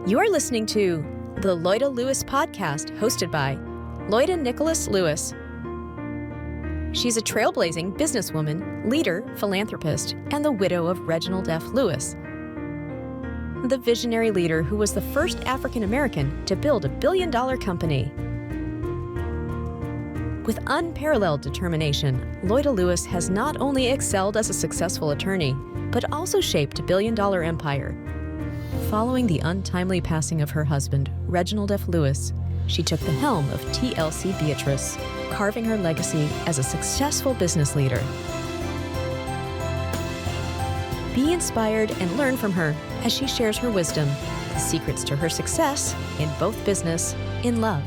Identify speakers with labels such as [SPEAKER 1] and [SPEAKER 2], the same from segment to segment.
[SPEAKER 1] You're listening to the Loida Lewis podcast, hosted by Loida Nicolas Lewis. She's a trailblazing businesswoman, leader, philanthropist, and the widow of Reginald F. Lewis, the visionary leader who was the first African American to build a billion-dollar company. With unparalleled determination, Loida Lewis has not only excelled as a successful attorney, but also shaped a billion-dollar empire. Following the untimely passing of her husband, Reginald F. Lewis, she took the helm of TLC Beatrice, carving her legacy as a successful business leader. Be inspired and learn from her as she shares her wisdom, the secrets to her success in both business, in love,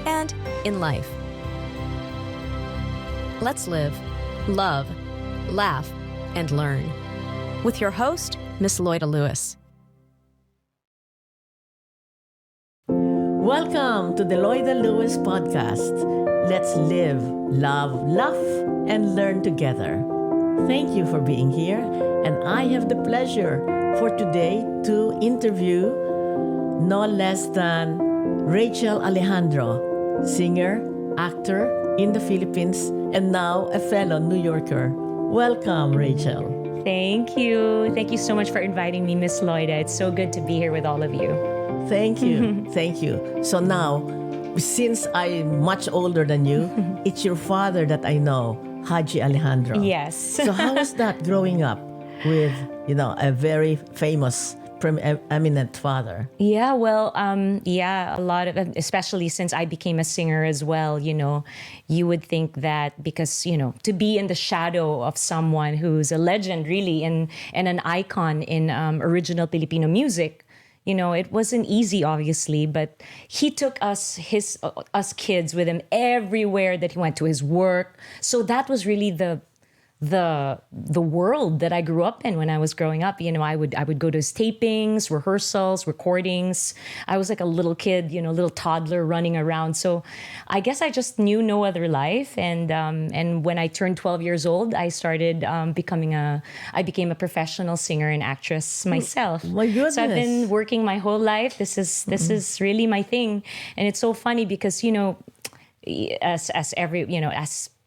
[SPEAKER 1] and in life. Let's live, love, laugh, and learn. With your host, Miss Loida Lewis.
[SPEAKER 2] Welcome to the Loida Lewis podcast. Let's live, love, laugh, and learn together. Thank you for being here, and I have the pleasure for today to interview no less than Rachel Alejandro, singer, actor in the Philippines, and now a fellow New Yorker. Welcome, Rachel.
[SPEAKER 3] Thank you. Thank you so much for inviting me, Miss Loida. It's so good to be here with all of you.
[SPEAKER 2] Thank you. Thank you. So now, since I'm much older than you, it's your father that I know, Hajji Alejandro.
[SPEAKER 3] Yes.
[SPEAKER 2] So how was that growing up with, a very famous, eminent father?
[SPEAKER 3] Yeah, well, a lot of, especially since I became a singer as well, you would think that because, to be in the shadow of someone who's a legend really and an icon in original Filipino music, it wasn't easy, obviously, but he took us kids with him everywhere that he went, to his work. So that was really the world that I grew up in when I was growing up. I would go to his tapings, rehearsals, recordings. I was like a little kid, little toddler running around. So I guess I just knew no other life. And when I turned 12 years old, I started I became a professional singer and actress myself.
[SPEAKER 2] My goodness.
[SPEAKER 3] So I've been working my whole life. This is really my thing. And it's so funny because,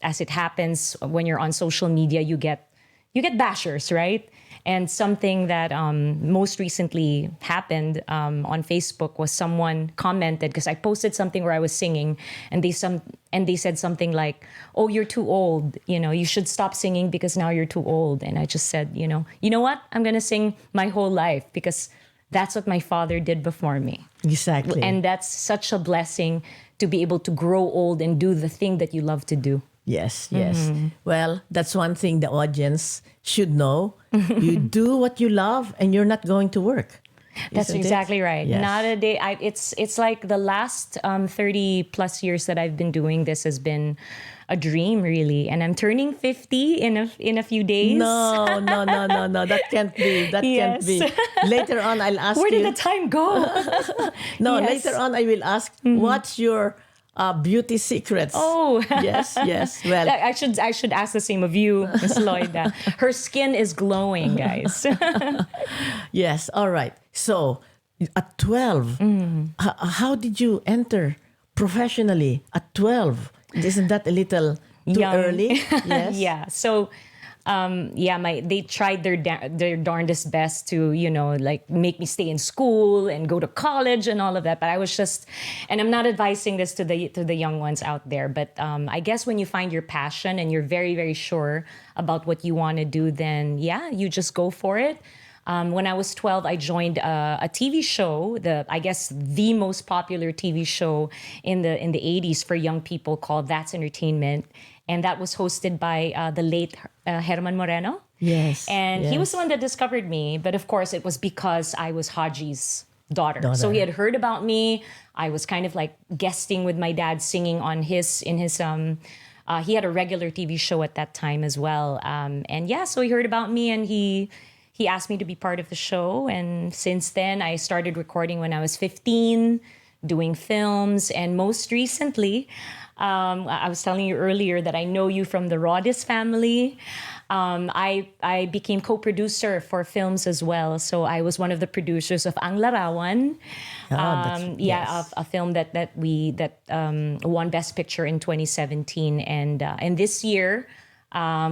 [SPEAKER 3] as it happens when you're on social media, you get bashers, right? And something that most recently happened on Facebook was someone commented, because I posted something where I was singing, and they said something like, "Oh, you're too old. You should stop singing because now you're too old." And I just said, you know what? I'm gonna sing my whole life because that's what my father did before me.
[SPEAKER 2] Exactly.
[SPEAKER 3] And that's such a blessing to be able to grow old and do the thing that you love to do.
[SPEAKER 2] Yes. Well, that's one thing the audience should know. You do what you love and you're not going to work.
[SPEAKER 3] That's exactly right.
[SPEAKER 2] Yes.
[SPEAKER 3] Not a day. It's like the last 30 plus years that I've been doing this has been a dream, really. And I'm turning 50 in a few days.
[SPEAKER 2] No. That can't be.
[SPEAKER 3] Yes.
[SPEAKER 2] Can't be. Later on, I'll ask
[SPEAKER 3] Where
[SPEAKER 2] you.
[SPEAKER 3] did the time go?
[SPEAKER 2] No,
[SPEAKER 3] Yes.
[SPEAKER 2] later on, I will ask, what's your beauty secrets?
[SPEAKER 3] Oh.
[SPEAKER 2] Yes. Well,
[SPEAKER 3] I should ask the same of you, Miss Loida. Her skin is glowing, guys.
[SPEAKER 2] yes. All right. So, at 12, how did you enter professionally at 12? Isn't that a little too
[SPEAKER 3] Young.
[SPEAKER 2] early? Yes.
[SPEAKER 3] Yeah. So, they tried their darndest best to, make me stay in school and go to college and all of that. But I was just, and I'm not advising this to the young ones out there, but I guess when you find your passion and you're very, very sure about what you want to do, then you just go for it. When I was 12, I joined a TV show, the most popular TV show in the 80s for young people, called That's Entertainment. And that was hosted by the late Herman Moreno.
[SPEAKER 2] Yes.
[SPEAKER 3] And he was the one that discovered me. But of course, it was because I was Hajji's daughter. So he had heard about me. I was kind of like guesting with my dad, singing on he had a regular TV show at that time as well. So he heard about me, and he asked me to be part of the show. And since then, I started recording when I was 15, doing films. And most recently, I was telling you earlier that I know you from the Rodis family. I became co-producer for films as well. So I was one of the producers of Ang Larawan. A film that won Best Picture in 2017, and this year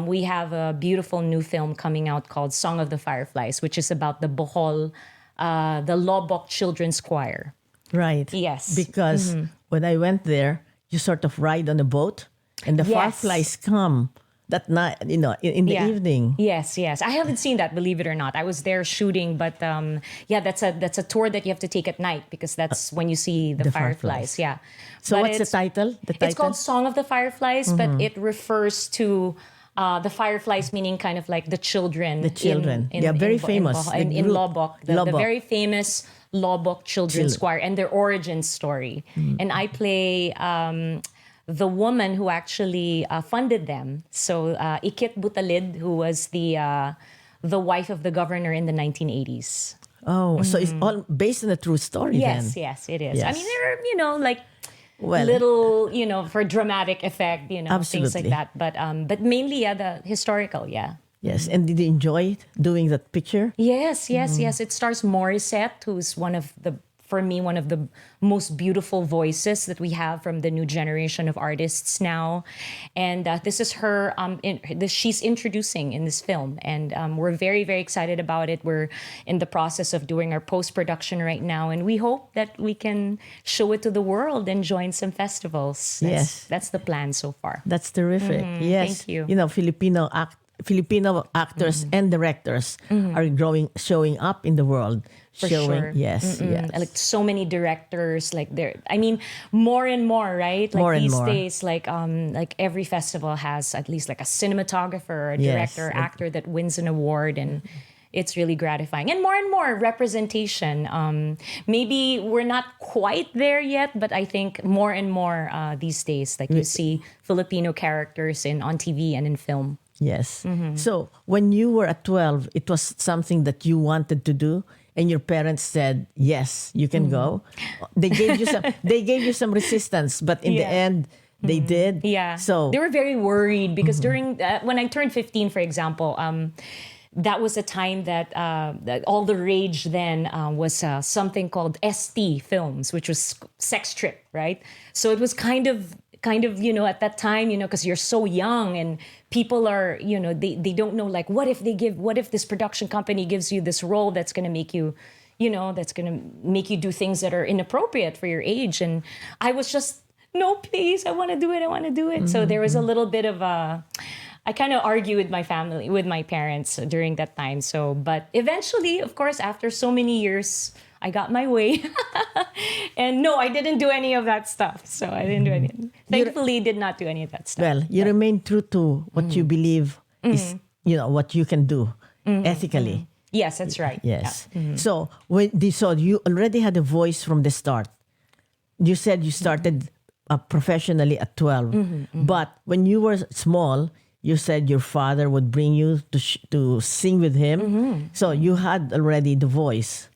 [SPEAKER 3] we have a beautiful new film coming out called Song of the Fireflies, which is about the Bohol, the Lobok Children's Choir.
[SPEAKER 2] Right.
[SPEAKER 3] Yes.
[SPEAKER 2] Because when I went there, you sort of ride on a boat, and the fireflies come that night, in the evening.
[SPEAKER 3] Yes. I haven't seen that, believe it or not. I was there shooting, but that's a tour that you have to take at night, because that's when you see the fireflies. Yeah.
[SPEAKER 2] So what's the title?
[SPEAKER 3] It's called Song of the Fireflies, but it refers to the fireflies, meaning kind of like the children.
[SPEAKER 2] The children. They are very famous.
[SPEAKER 3] In Lobok, the very famous Lobok Children's Choir, and their origin story. And I play the woman who actually funded them. So Ikit Butalid, who was the wife of the governor in the 1980s.
[SPEAKER 2] Oh, so it's all based on a true story then?
[SPEAKER 3] Yes, it is.
[SPEAKER 2] Yes.
[SPEAKER 3] I mean, there are, little, for dramatic effect, things like that. But mainly, the historical,
[SPEAKER 2] Yes, and did you enjoy doing that picture?
[SPEAKER 3] Yes. It stars Morissette, who's one of the most beautiful voices that we have from the new generation of artists now. And this is her, she's introducing in this film. And we're very, very excited about it. We're in the process of doing our post-production right now. And we hope that we can show it to the world and join some festivals. That's the plan so far.
[SPEAKER 2] That's terrific. Yes.
[SPEAKER 3] Thank you.
[SPEAKER 2] Filipino actors and directors are showing up in the world.
[SPEAKER 3] For sure.
[SPEAKER 2] Yes.
[SPEAKER 3] Like so many directors, more and more, right? Like these days, like every festival has at least like a cinematographer, a director, actor that wins an award, and it's really gratifying. And more representation. Maybe we're not quite there yet, but I think more and more these days, like you see Filipino characters on TV and in film.
[SPEAKER 2] Yes. So when you were at 12, it was something that you wanted to do, and your parents said, "Yes, you can go." They gave you some resistance, but in the end, they did.
[SPEAKER 3] Yeah.
[SPEAKER 2] So
[SPEAKER 3] they were very worried because during when I turned 15, for example, that was a time that all the rage then was something called ST films, which was sex trip, right? So it was kind of at that time, because you're so young and people are, they don't know, like, what if this production company gives you this role that's going to make you, that's going to make you do things that are inappropriate for your age. And I was just, no, please, I want to do it. So there was a little bit of I kind of argued with my family, with my parents during that time. So, but eventually, of course, after so many years, I got my way. And no, I didn't do any of that stuff. So I didn't do any. Thankfully, did not do any of that stuff.
[SPEAKER 2] Well, you remain true to what you believe is, what you can do ethically.
[SPEAKER 3] Yes, that's right.
[SPEAKER 2] Yes. Yeah. So you already had a voice from the start. You said you started professionally at 12. But when you were small, you said your father would bring you to sing with him. So you had already the voice.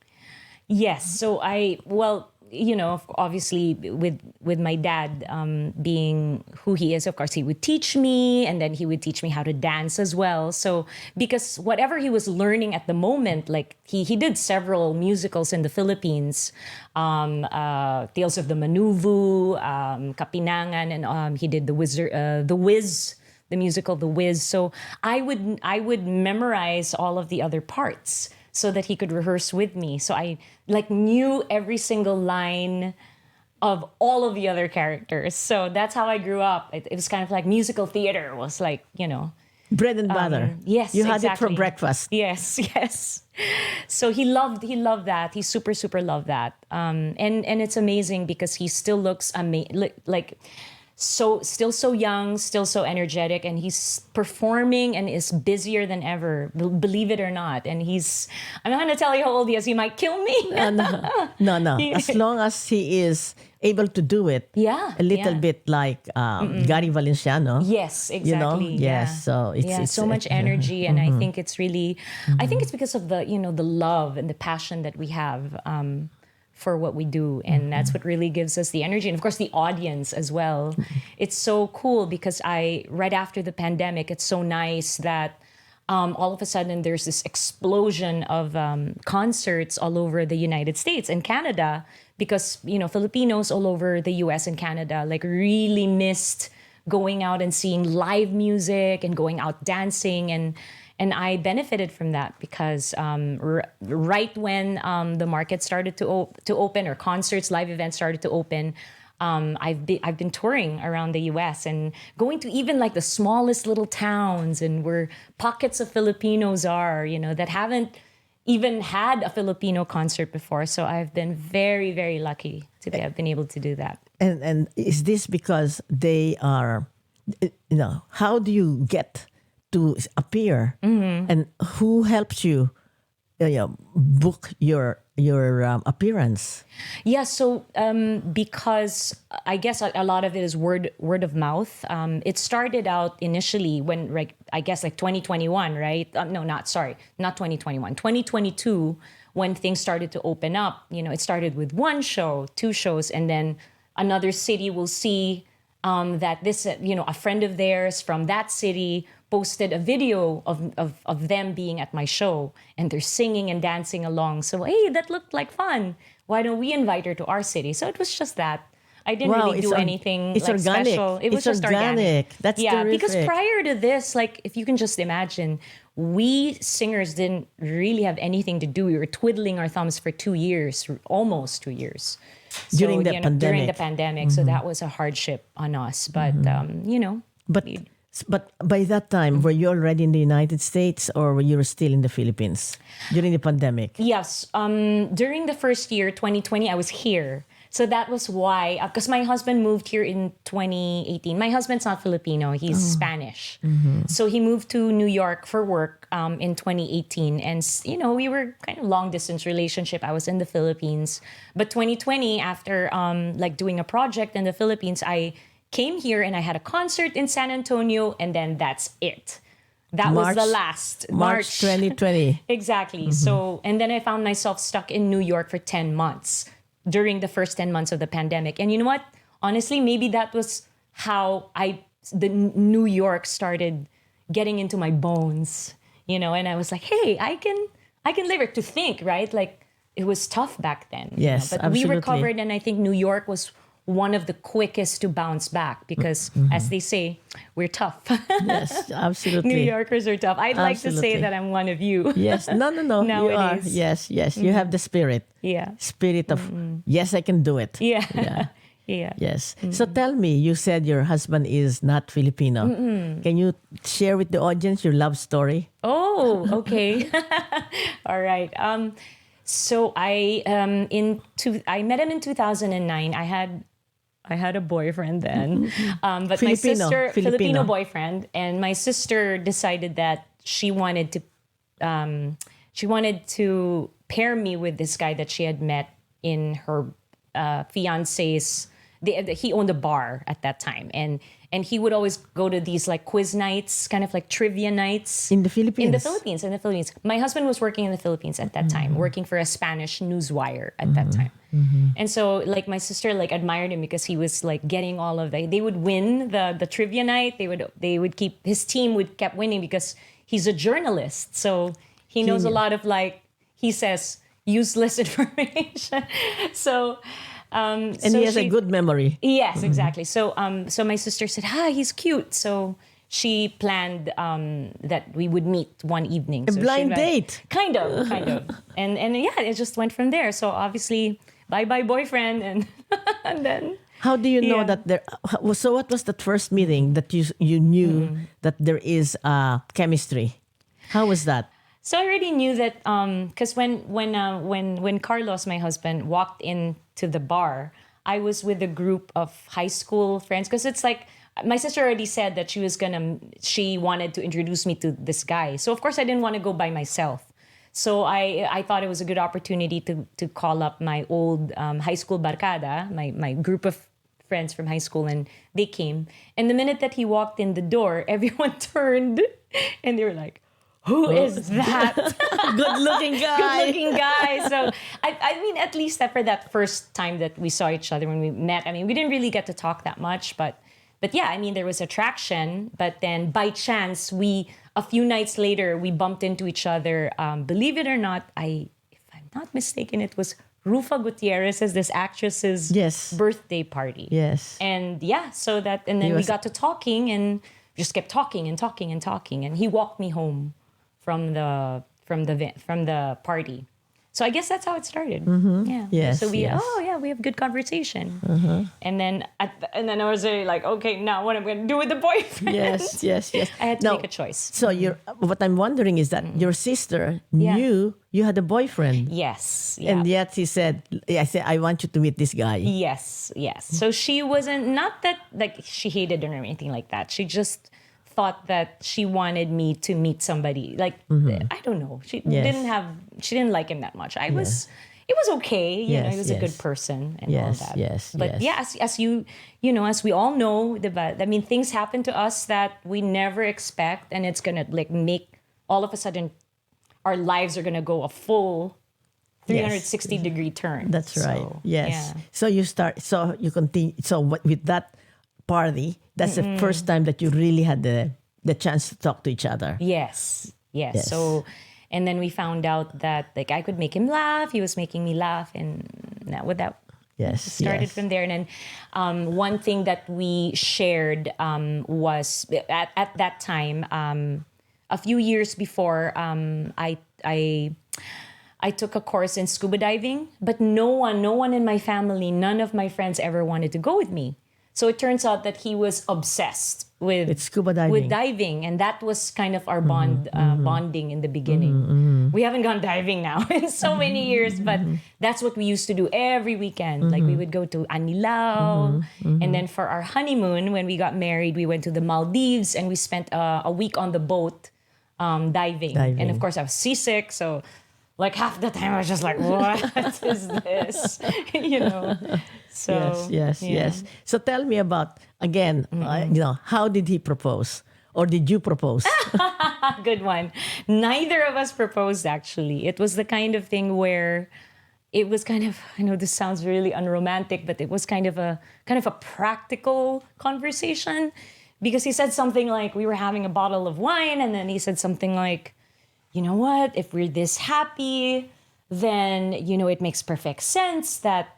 [SPEAKER 3] Yes. So obviously with my dad being who he is, of course, he would teach me, and then he would teach me how to dance as well. So because whatever he was learning at the moment, like he did several musicals in the Philippines, Tales of the Manuvu, Kapinangan, and he did the Wiz, the musical The Wiz. So I would memorize all of the other parts, so that he could rehearse with me. So I knew every single line of all of the other characters. So that's how I grew up. It was kind of like musical theater was like,
[SPEAKER 2] bread and butter.
[SPEAKER 3] Yes,
[SPEAKER 2] you had
[SPEAKER 3] exactly.
[SPEAKER 2] it for breakfast.
[SPEAKER 3] Yes. So he loved that. He super loved that. And it's amazing because he still looks still so young, still so energetic, and he's performing and is busier than ever, believe it or not. And I'm not going to tell you how old he is. He might kill me.
[SPEAKER 2] No. As long as he is able to do it.
[SPEAKER 3] Yeah.
[SPEAKER 2] A little bit like Gary Valenciano.
[SPEAKER 3] Yes, exactly.
[SPEAKER 2] Yes. So it's
[SPEAKER 3] so much energy. And I think it's really, I think it's because of the, the love and the passion that we have for what we do, and that's what really gives us the energy, and of course the audience as well. It's so cool because right after the pandemic, it's so nice that all of a sudden there's this explosion of concerts all over the United States and Canada, because Filipinos all over the US and Canada like really missed going out and seeing live music and going out dancing, and I benefited from that because right when the market started to open, or concerts, live events started to open, I've been touring around the U.S. and going to even like the smallest little towns and where pockets of Filipinos are, that haven't even had a Filipino concert before. So I've been very, very lucky to have been able to do that.
[SPEAKER 2] And is this because they are, how do you get to appear, and who helps you, book your appearance?
[SPEAKER 3] Yeah, so because I guess a lot of it is word of mouth. It started out initially when, I guess 2021, right? No, not 2021, 2022, when things started to open up. It started with one show, two shows, and then another city will see that this, a friend of theirs from that city posted a video of them being at my show, and they're singing and dancing along. So, hey, that looked like fun. Why don't we invite her to our city? So it was just that. I didn't really do anything
[SPEAKER 2] organic.
[SPEAKER 3] Special. It was just organic.
[SPEAKER 2] That's
[SPEAKER 3] terrific. Because prior to this, if you can just imagine, we singers didn't really have anything to do. We were twiddling our thumbs for 2 years, almost 2 years. So,
[SPEAKER 2] during the pandemic.
[SPEAKER 3] During the pandemic. So that was a hardship on us. But,
[SPEAKER 2] But by that time, were you already in the United States, or were you still in the Philippines during the pandemic?
[SPEAKER 3] Yes. During the first year, 2020, I was here. So that was why, because my husband moved here in 2018. My husband's not Filipino, he's Spanish. So he moved to New York for work in 2018. And, we were kind of long distance relationship. I was in the Philippines. But 2020, after doing a project in the Philippines, I came here and I had a concert in San Antonio, and then that's it. That was the last.
[SPEAKER 2] March 2020.
[SPEAKER 3] Exactly. So, and then I found myself stuck in New York for 10 months during the first 10 months of the pandemic. And you know what? Honestly, maybe that was how the New York started getting into my bones, and I was like, hey, I can live it. To think, right? It was tough back then.
[SPEAKER 2] Yes,
[SPEAKER 3] but
[SPEAKER 2] absolutely.
[SPEAKER 3] we recovered, and I think New York was one of the quickest to bounce back because, as they say, we're tough.
[SPEAKER 2] Yes, absolutely.
[SPEAKER 3] New Yorkers are tough. I'd like to say that I'm one of you.
[SPEAKER 2] Yes, no. You are.
[SPEAKER 3] Nowadays.
[SPEAKER 2] Yes. You have the spirit.
[SPEAKER 3] Yeah.
[SPEAKER 2] Spirit of, yes, I can do it.
[SPEAKER 3] Yeah.
[SPEAKER 2] Yeah.
[SPEAKER 3] Yeah.
[SPEAKER 2] Yes. So tell me, you said your husband is not Filipino. Can you share with the audience your love story?
[SPEAKER 3] Oh, okay. All right. So I met him in 2009. I had a boyfriend then, but my sister, Filipino boyfriend, and my sister decided that she wanted to pair me with this guy that she had met in her fiance's. He owned a bar at that time, and he would always go to these quiz nights, kind of like trivia nights.
[SPEAKER 2] In the Philippines?
[SPEAKER 3] In the Philippines. My husband was working in the Philippines at that time, working for a Spanish newswire at that time. And so my sister admired him because he was getting all of they would win the trivia night. They would keep, his team kept winning because he's a journalist. So he knows a lot of he says useless information. So
[SPEAKER 2] and he has a good memory.
[SPEAKER 3] Yes, exactly. So my sister said, he's cute. So she planned that we would meet one evening.
[SPEAKER 2] A blind date.
[SPEAKER 3] Kind of. And yeah, it just went from there. So obviously, bye-bye boyfriend. And, and then...
[SPEAKER 2] How do you know that there... So what was that first meeting that you knew that there is chemistry? How was that?
[SPEAKER 3] So I already knew that because when Carlos, my husband, walked into the bar, I was with a group of high school friends. Because it's my sister already said that she wanted to introduce me to this guy. So of course I didn't want to go by myself. So I thought it was a good opportunity to call up my old high school barkada, my group of friends from high school, and they came. And the minute that he walked in the door, everyone turned and they were like, who is that?
[SPEAKER 2] Good-looking guy.
[SPEAKER 3] So, I mean, at least for that first time that we saw each other when we met, I mean, we didn't really get to talk that much, but yeah, I mean, there was attraction. But then by chance, we a few nights later, we bumped into each other. Believe it or not, if I'm not mistaken, it was Rufa Gutierrez's, this actress's birthday party.
[SPEAKER 2] Yes.
[SPEAKER 3] And and then we got to talking and just kept talking and talking and talking. And he walked me home from the party. So I guess that's how it started. Yeah.
[SPEAKER 2] Yes,
[SPEAKER 3] So we
[SPEAKER 2] yes.
[SPEAKER 3] we have good conversation. And then I was like, okay, now what am I going to do with the boyfriend?
[SPEAKER 2] Yes.
[SPEAKER 3] I had to make a choice.
[SPEAKER 2] So what I'm wondering is that your sister knew you had a boyfriend.
[SPEAKER 3] Yes. Yeah.
[SPEAKER 2] And yet he said, I want you to meet this guy.
[SPEAKER 3] Yes. So she wasn't, not that like she hated him or anything like that. She just thought that she wanted me to meet somebody. Like, I don't know. She didn't like him that much. It was okay. You know, he was a good person and all that. But as you know, as we all know, things happen to us that we never expect, and it's gonna like make all of a sudden our lives are gonna go a full 360-degree turn.
[SPEAKER 2] That's right.
[SPEAKER 3] So,
[SPEAKER 2] Yes.
[SPEAKER 3] yeah.
[SPEAKER 2] So you continue. So with that party, that's the first time that you really had the chance to talk to each other.
[SPEAKER 3] Yes. So, and then we found out that like I could make him laugh. He was making me laugh, and that started from there. And then one thing that we shared was at that time, a few years before, I took a course in scuba diving, but no one in my family, none of my friends ever wanted to go with me. So it turns out that he was obsessed with
[SPEAKER 2] scuba diving.
[SPEAKER 3] With diving, and that was kind of our bonding in the beginning. We haven't gone diving now in so many years, but that's what we used to do every weekend. Like we would go to Anilao, and then for our honeymoon, when we got married, we went to the Maldives, and we spent a week on the boat diving. And of course, I was seasick, so like half the time I was just like, what is this? You know. So,
[SPEAKER 2] yes. So tell me about, again, how did he propose? Or did you propose?
[SPEAKER 3] Good one. Neither of us proposed, actually. It was the kind of thing where it was kind of, I know this sounds really unromantic, but it was kind of a practical conversation, because he said something like, we were having a bottle of wine, and then he said something like, you know what, if we're this happy, then, you know, it makes perfect sense that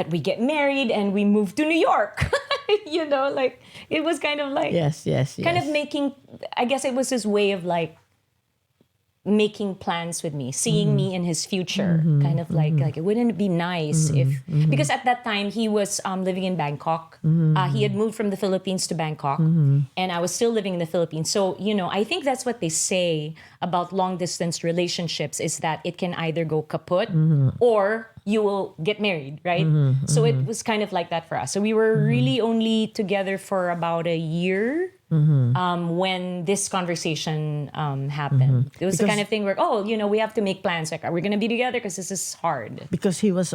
[SPEAKER 3] we get married and we move to New York. You know, like it was kind of like kind of making, I guess it was his way of like making plans with me, seeing me in his future, kind of like it wouldn't it be nice if, because at that time he was living in Bangkok. He had moved from the Philippines to Bangkok, and I was still living in the Philippines. So, you know, I think that's what they say about long distance relationships, is that it can either go kaput or you will get married, right? So it was kind of like that for us. So we were really only together for about a year when this conversation happened. It was the kind of thing where, you know, we have to make plans. Like, are we going to be together? Because this is hard.
[SPEAKER 2] Because he was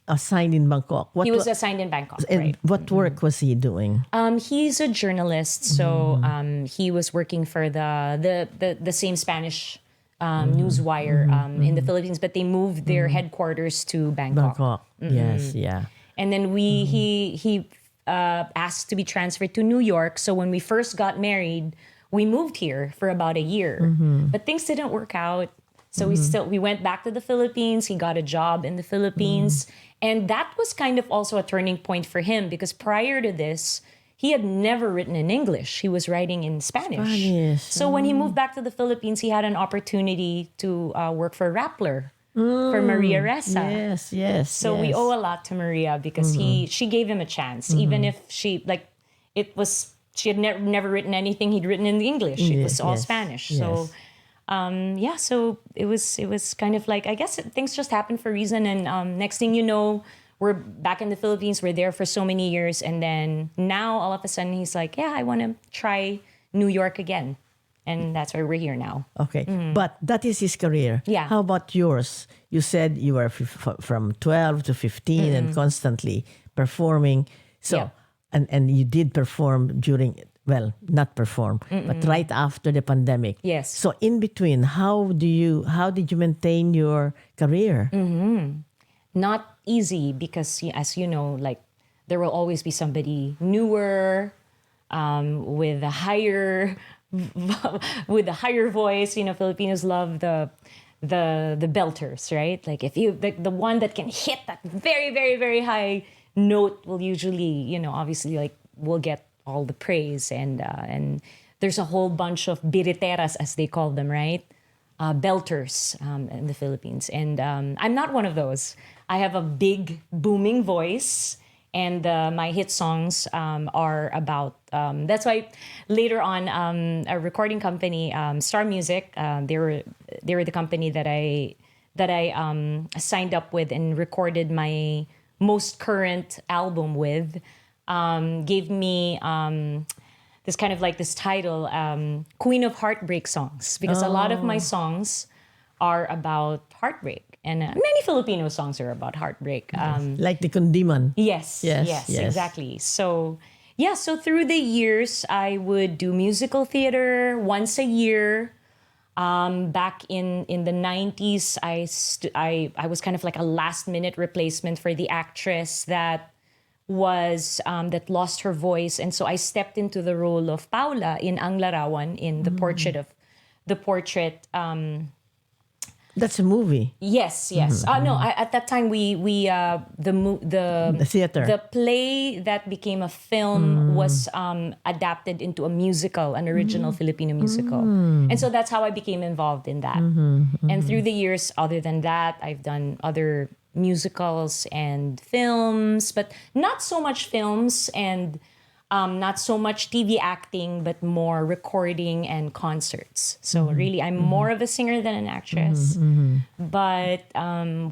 [SPEAKER 2] assigned in Bangkok.
[SPEAKER 3] He was assigned in Bangkok,
[SPEAKER 2] and
[SPEAKER 3] right?
[SPEAKER 2] what work was he doing?
[SPEAKER 3] He's a journalist. So he was working for the same Spanish newswire in the Philippines, but they moved their headquarters to Bangkok.
[SPEAKER 2] Yes, yeah.
[SPEAKER 3] And then he asked to be transferred to New York. So when we first got married, we moved here for about a year, but things didn't work out. So we went back to the Philippines. He got a job in the Philippines, and that was kind of also a turning point for him, because prior to this, he had never written in English. He was writing in Spanish. So when he moved back to the Philippines, he had an opportunity to work for Rappler, for Maria Ressa.
[SPEAKER 2] Yes.
[SPEAKER 3] So we owe a lot to Maria, because she gave him a chance, even if she had never written anything he'd written in the English. It was all Spanish. So so it was kind of like, I guess things just happened for a reason, and next thing you know, we're back in the Philippines. We're there for so many years. And then now all of a sudden he's like, I want to try New York again. And that's why we're here now.
[SPEAKER 2] Okay. But that is his career.
[SPEAKER 3] Yeah.
[SPEAKER 2] How about yours? You said you were from 12 to 15 and constantly performing. So, and you did perform during, well, not perform, but right after the pandemic.
[SPEAKER 3] Yes.
[SPEAKER 2] So in between, how did you maintain your career?
[SPEAKER 3] Not easy, because as you know, like there will always be somebody newer, with a higher with a higher voice. Filipinos love the belters, right? Like if you the one that can hit that very, very, very high note will usually, obviously like will get all the praise, and there's a whole bunch of biriteras, as they call them, right? Belters in the Philippines, and I'm not one of those. I have a big booming voice, and my hit songs are about. That's why later on, a recording company, Star Music, they were the company that I signed up with and recorded my most current album with. Gave me this kind of like this title, Queen of Heartbreak Songs, because a lot of my songs are about heartbreak. And many Filipino songs are about heartbreak.
[SPEAKER 2] Like the Kundiman.
[SPEAKER 3] Yes, exactly. So, so through the years, I would do musical theater once a year. Back in the 90s, I was kind of like a last minute replacement for the actress that that lost her voice, and so I stepped into the role of Paula in Ang Larawan in the portrait.
[SPEAKER 2] That's a movie.
[SPEAKER 3] Yes. No, at that time the
[SPEAKER 2] theater.
[SPEAKER 3] The play that became a film was adapted into a musical, an original Filipino musical, and so that's how I became involved in that. And through the years, other than that, I've done other musicals and films, but not so much films and not so much TV acting, but more recording and concerts. So really, I'm more of a singer than an actress. But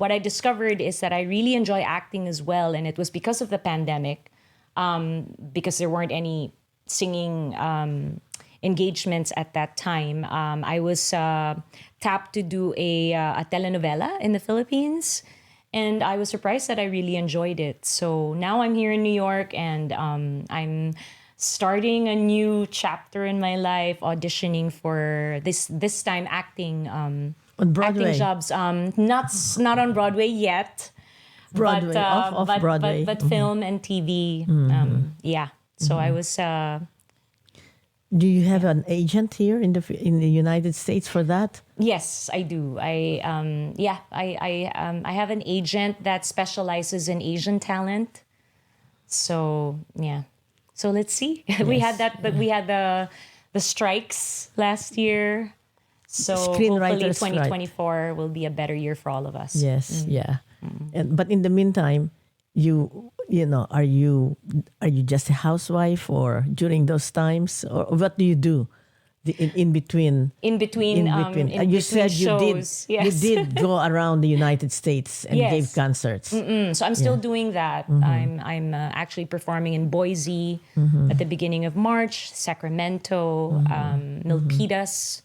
[SPEAKER 3] what I discovered is that I really enjoy acting as well. And it was because of the pandemic, because there weren't any singing engagements at that time. I was tapped to do a telenovela in the Philippines. And I was surprised that I really enjoyed it. So now I'm here in New York, and I'm starting a new chapter in my life, auditioning for this time acting
[SPEAKER 2] on Broadway.
[SPEAKER 3] acting jobs. Not on Broadway yet.
[SPEAKER 2] Broadway,
[SPEAKER 3] but,
[SPEAKER 2] off Broadway.
[SPEAKER 3] But film and TV. So I was.
[SPEAKER 2] Do you have an agent here in the United States for that?
[SPEAKER 3] Yes, I do. I have an agent that specializes in Asian talent. So so let's see. We had that, but we had the strikes last year. So hopefully 2024 will be a better year for all of us.
[SPEAKER 2] Yes, but in the meantime, are you just a housewife, or during those times, or what do you do in between?
[SPEAKER 3] In between
[SPEAKER 2] you said
[SPEAKER 3] shows,
[SPEAKER 2] you did go around the United States and gave concerts.
[SPEAKER 3] So I'm still doing that. I'm actually performing in Boise at the beginning of March, Sacramento, Milpitas,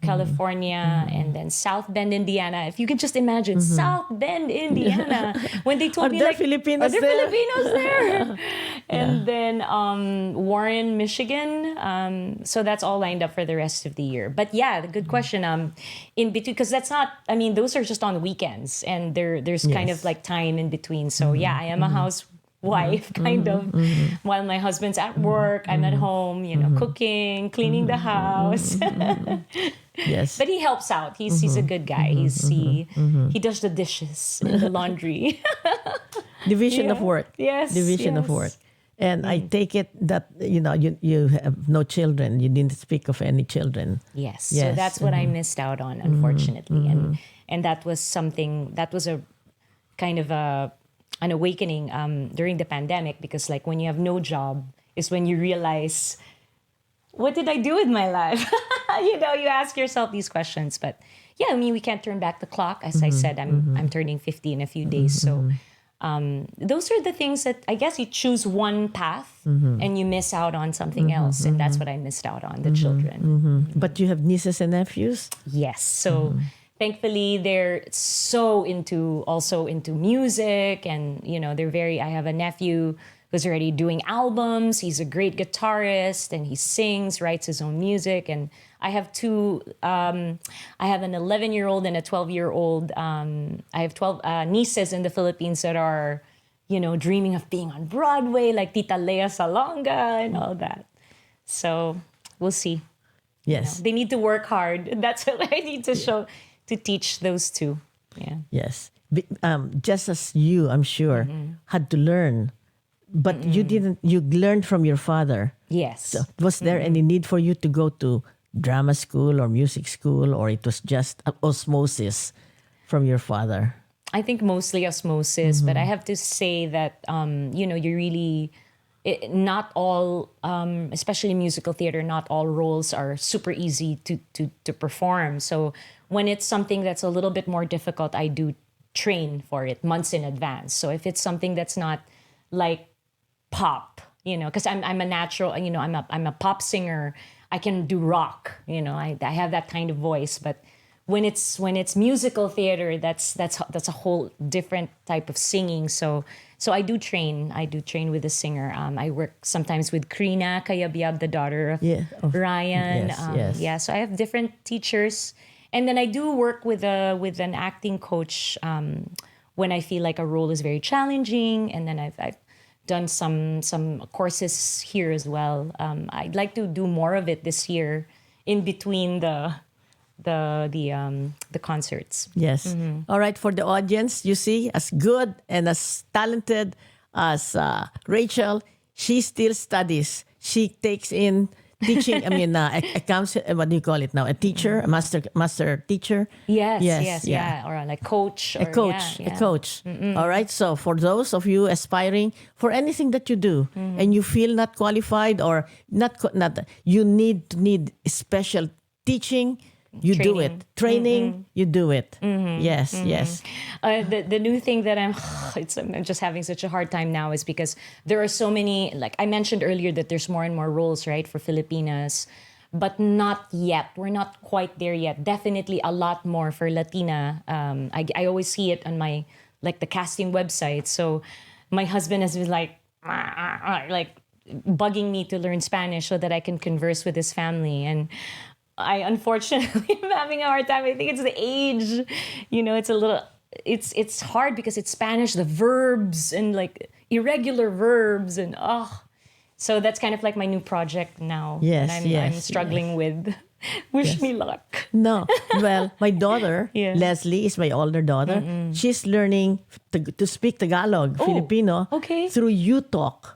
[SPEAKER 3] California, and then South Bend, Indiana. If you could just imagine, South Bend, Indiana. When they told me, like,
[SPEAKER 2] Filipinos
[SPEAKER 3] are there Filipinos there? And then Warren, Michigan. So that's all lined up for the rest of the year. But yeah, the good question. In between, because that's not. I mean, those are just on weekends, and there's kind of like time in between. So I am a housewife, kind of. While my husband's at work, I'm at home, cooking, cleaning the house.
[SPEAKER 2] Yes,
[SPEAKER 3] but he helps out. He's a good guy. He does the dishes and the laundry.
[SPEAKER 2] Division of work.
[SPEAKER 3] Yes.
[SPEAKER 2] Division of work. And I take it that you have no children. You didn't speak of any children.
[SPEAKER 3] Yes. So that's what I missed out on, unfortunately. And that was something that was a kind of an awakening during the pandemic, because like when you have no job is when you realize, what did I do with my life? You ask yourself these questions. But yeah, I mean, we can't turn back the clock. As I said, I'm turning 50 in a few days. So those are the things that I guess you choose one path and you miss out on something else. And that's what I missed out on, the children.
[SPEAKER 2] But you have nieces and nephews?
[SPEAKER 3] Yes. So thankfully, they're so into music, and I have a nephew who's already doing albums. He's a great guitarist, and he sings, writes his own music. And I have two. I have an 11-year-old and a 12-year-old. I have 12 nieces in the Philippines that are, dreaming of being on Broadway, like Tita Lea Salonga and all that. So we'll see.
[SPEAKER 2] Yes.
[SPEAKER 3] They need to work hard. That's what I need to show, to teach those two. Yeah.
[SPEAKER 2] Yes. Just as you, I'm sure, had to learn, but you didn't. You learned from your father.
[SPEAKER 3] Yes.
[SPEAKER 2] So was there any need for you to go to drama school or music school, or it was just osmosis from your father?
[SPEAKER 3] I think mostly osmosis, but I have to say that, you really, not all, especially musical theater, not all roles are super easy to perform. So when it's something that's a little bit more difficult, I do train for it months in advance. So if it's something that's not like pop, because I'm a natural, I'm a pop singer. I can do rock, I have that kind of voice. But when it's musical theater, that's a whole different type of singing. So I do train. I do train with a singer. I work sometimes with Krina Kayabyab, the daughter of Ryan.
[SPEAKER 2] Yes.
[SPEAKER 3] Yeah, so I have different teachers. And then I do work with an acting coach when I feel like a role is very challenging. And then I've done some courses here as well. I'd like to do more of it this year in between the concerts.
[SPEAKER 2] Yes. All right. For the audience, you see, as good and as talented as Rachel, she still studies. She takes in teaching. A counsel. What do you call it now? A teacher, a master teacher.
[SPEAKER 3] Yes. Or like coach.
[SPEAKER 2] A coach. All right. So for those of you aspiring for anything that you do, and you feel not qualified or not, you need special teaching. You
[SPEAKER 3] Training.
[SPEAKER 2] do it. Training, you do it. Yes.
[SPEAKER 3] The new thing that I'm just having such a hard time now is because there are so many, like I mentioned earlier, that there's more and more roles, right, for Filipinas, but not yet. We're not quite there yet. Definitely a lot more for Latina. I always see it on my, like, the casting website. So my husband has been like bugging me to learn Spanish so that I can converse with his family. And I unfortunately am having a hard time. I think it's the age. It's a little, it's hard because it's Spanish, the verbs and like irregular verbs and so that's kind of like my new project now.
[SPEAKER 2] Yes,
[SPEAKER 3] and I'm struggling with. Wish me luck.
[SPEAKER 2] No. Well, my daughter, Leslie, is my older daughter. She's learning to speak Tagalog, Filipino, through UTalk.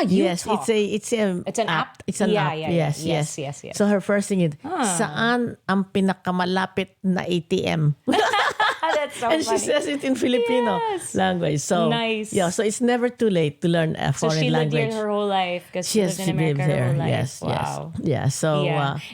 [SPEAKER 2] Yes,
[SPEAKER 3] UTalk.
[SPEAKER 2] it's an app. It's an app. Yes. So her first thing is, saan ang pinakamalapit na ATM?
[SPEAKER 3] That's so
[SPEAKER 2] And
[SPEAKER 3] funny.
[SPEAKER 2] she says it in Filipino language. So
[SPEAKER 3] nice.
[SPEAKER 2] Yeah, so it's never too late to learn a
[SPEAKER 3] So
[SPEAKER 2] foreign
[SPEAKER 3] she lived
[SPEAKER 2] language.
[SPEAKER 3] here her whole life because she lived in America her whole life.
[SPEAKER 2] Yes,
[SPEAKER 3] wow.
[SPEAKER 2] Yeah. So